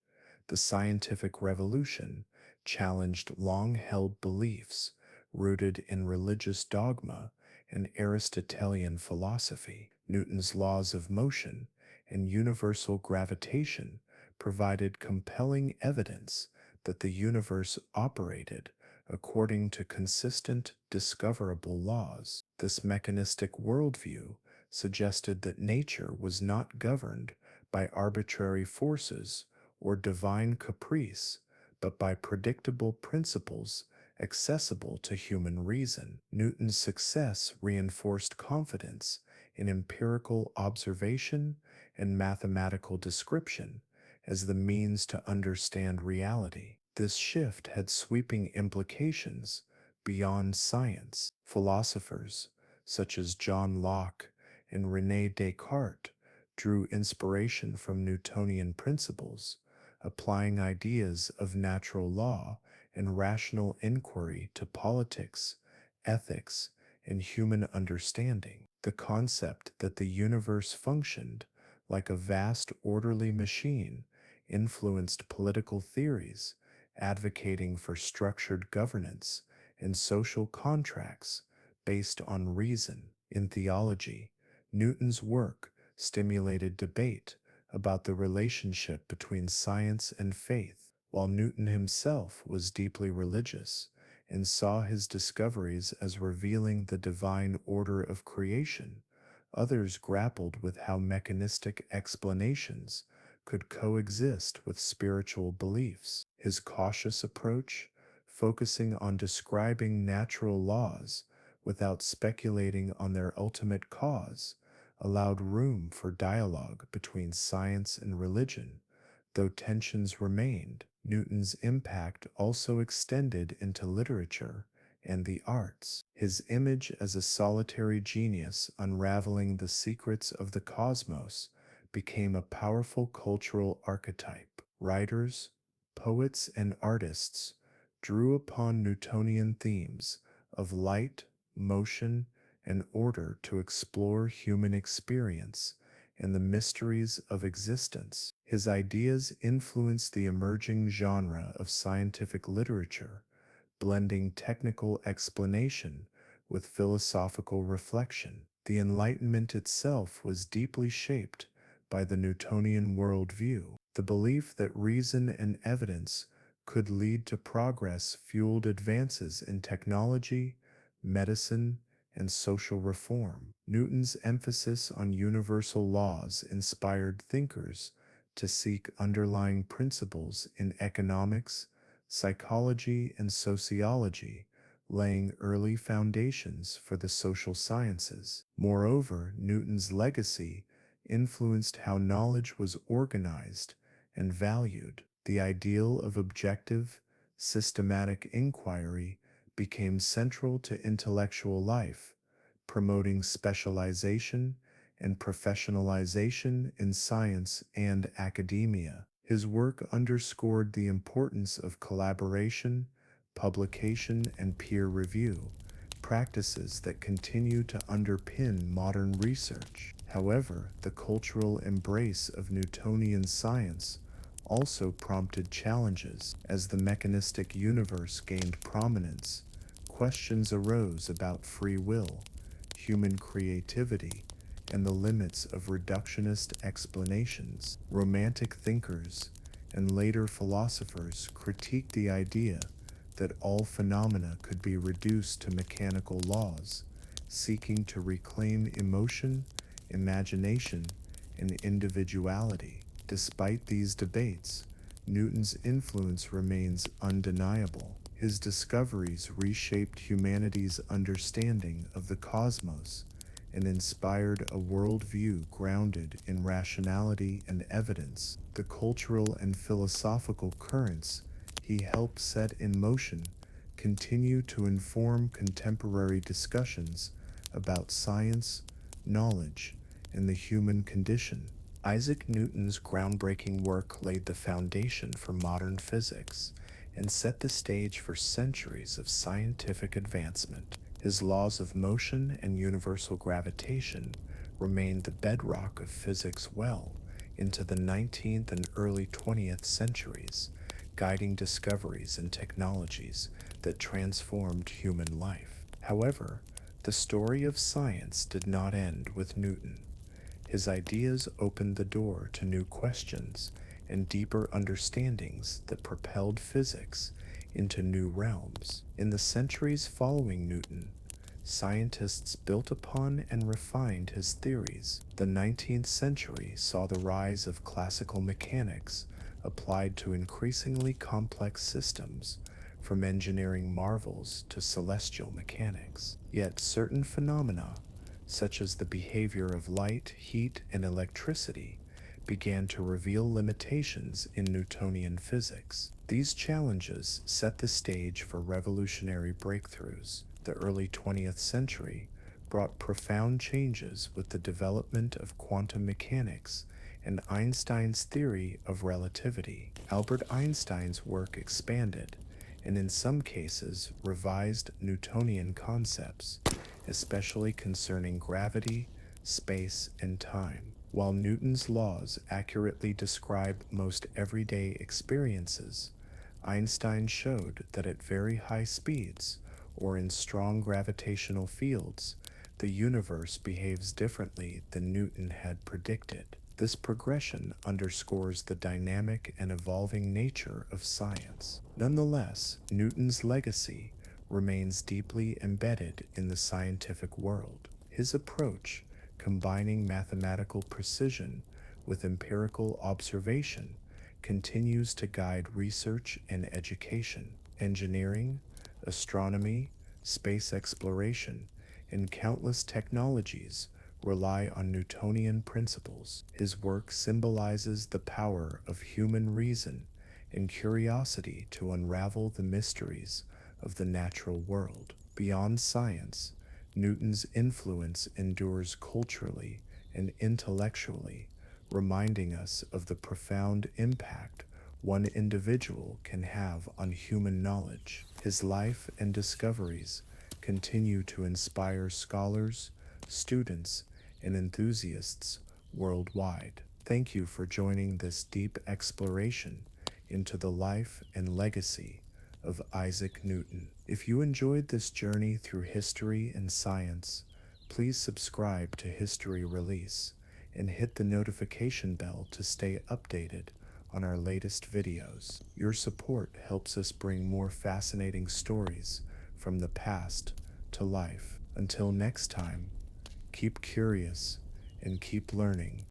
The scientific revolution challenged long-held beliefs rooted in religious dogma and Aristotelian philosophy. Newton's laws of motion and universal gravitation provided compelling evidence that the universe operated according to consistent, discoverable laws. This mechanistic worldview suggested that nature was not governed by arbitrary forces or divine caprice, but by predictable principles accessible to human reason. Newton's success reinforced confidence in empirical observation and mathematical description as the means to understand reality. This shift had sweeping implications beyond science. Philosophers such as John Locke and René Descartes drew inspiration from Newtonian principles, applying ideas of natural law and rational inquiry to politics, ethics, and human understanding. The concept that the universe functioned like a vast orderly machine influenced political theories, advocating for structured governance and social contracts based on reason. In theology, Newton's work stimulated debate about the relationship between science and faith. While Newton himself was deeply religious and saw his discoveries as revealing the divine order of creation, others grappled with how mechanistic explanations could coexist with spiritual beliefs. His cautious approach, focusing on describing natural laws without speculating on their ultimate cause, allowed room for dialogue between science and religion. Though tensions remained, Newton's impact also extended into literature and the arts. His image as a solitary genius unraveling the secrets of the cosmos became a powerful cultural archetype. Writers, poets, and artists drew upon Newtonian themes of light, motion, and order to explore human experience and the mysteries of existence. His ideas influenced the emerging genre of scientific literature, blending technical explanation with philosophical reflection. The Enlightenment itself was deeply shaped by the Newtonian worldview. The belief that reason and evidence could lead to progress fueled advances in technology, medicine, and social reform. Newton's emphasis on universal laws inspired thinkers to seek underlying principles in economics, psychology, and sociology, laying early foundations for the social sciences. Moreover, Newton's legacy influenced how knowledge was organized and valued. The ideal of objective, systematic inquiry became central to intellectual life, promoting specialization and professionalization in science and academia. His work underscored the importance of collaboration, publication, and peer review, practices that continue to underpin modern research. However, the cultural embrace of Newtonian science also prompted challenges. As the mechanistic universe gained prominence, questions arose about free will, human creativity, and the limits of reductionist explanations. Romantic thinkers and later philosophers critiqued the idea that all phenomena could be reduced to mechanical laws, seeking to reclaim emotion, imagination, and individuality. Despite these debates, Newton's influence remains undeniable. His discoveries reshaped humanity's understanding of the cosmos and inspired a worldview grounded in rationality and evidence. The cultural and philosophical currents he helped set in motion continue to inform contemporary discussions about science, knowledge, and the human condition. Isaac Newton's groundbreaking work laid the foundation for modern physics and set the stage for centuries of scientific advancement. His laws of motion and universal gravitation remained the bedrock of physics well into the 19th and early 20th centuries, guiding discoveries and technologies that transformed human life. However, the story of science did not end with Newton. His ideas opened the door to new questions and deeper understandings that propelled physics into new realms. In the centuries following Newton, scientists built upon and refined his theories. The 19th century saw the rise of classical mechanics applied to increasingly complex systems, from engineering marvels to celestial mechanics. Yet certain phenomena, such as the behavior of light, heat, and electricity, began to reveal limitations in Newtonian physics. These challenges set the stage for revolutionary breakthroughs. The early 20th century brought profound changes with the development of quantum mechanics and Einstein's theory of relativity. Albert Einstein's work expanded and in some cases revised Newtonian concepts, especially concerning gravity, space, and time. While Newton's laws accurately describe most everyday experiences, Einstein showed that at very high speeds, or in strong gravitational fields, the universe behaves differently than Newton had predicted. This progression underscores the dynamic and evolving nature of science. Nonetheless, Newton's legacy remains deeply embedded in the scientific world. His approach, combining mathematical precision with empirical observation, continues to guide research and education. Engineering, astronomy, space exploration, and countless technologies rely on Newtonian principles. His work symbolizes the power of human reason and curiosity to unravel the mysteries of the natural world. Beyond science, Newton's influence endures culturally and intellectually, reminding us of the profound impact one individual can have on human knowledge. His life and discoveries continue to inspire scholars, students, and enthusiasts worldwide. Thank you for joining this deep exploration into the life and legacy of Isaac Newton. If you enjoyed this journey through history and science, please subscribe to History Release and hit the notification bell to stay updated on our latest videos. Your support helps us bring more fascinating stories from the past to life. Until next time, keep curious and keep learning.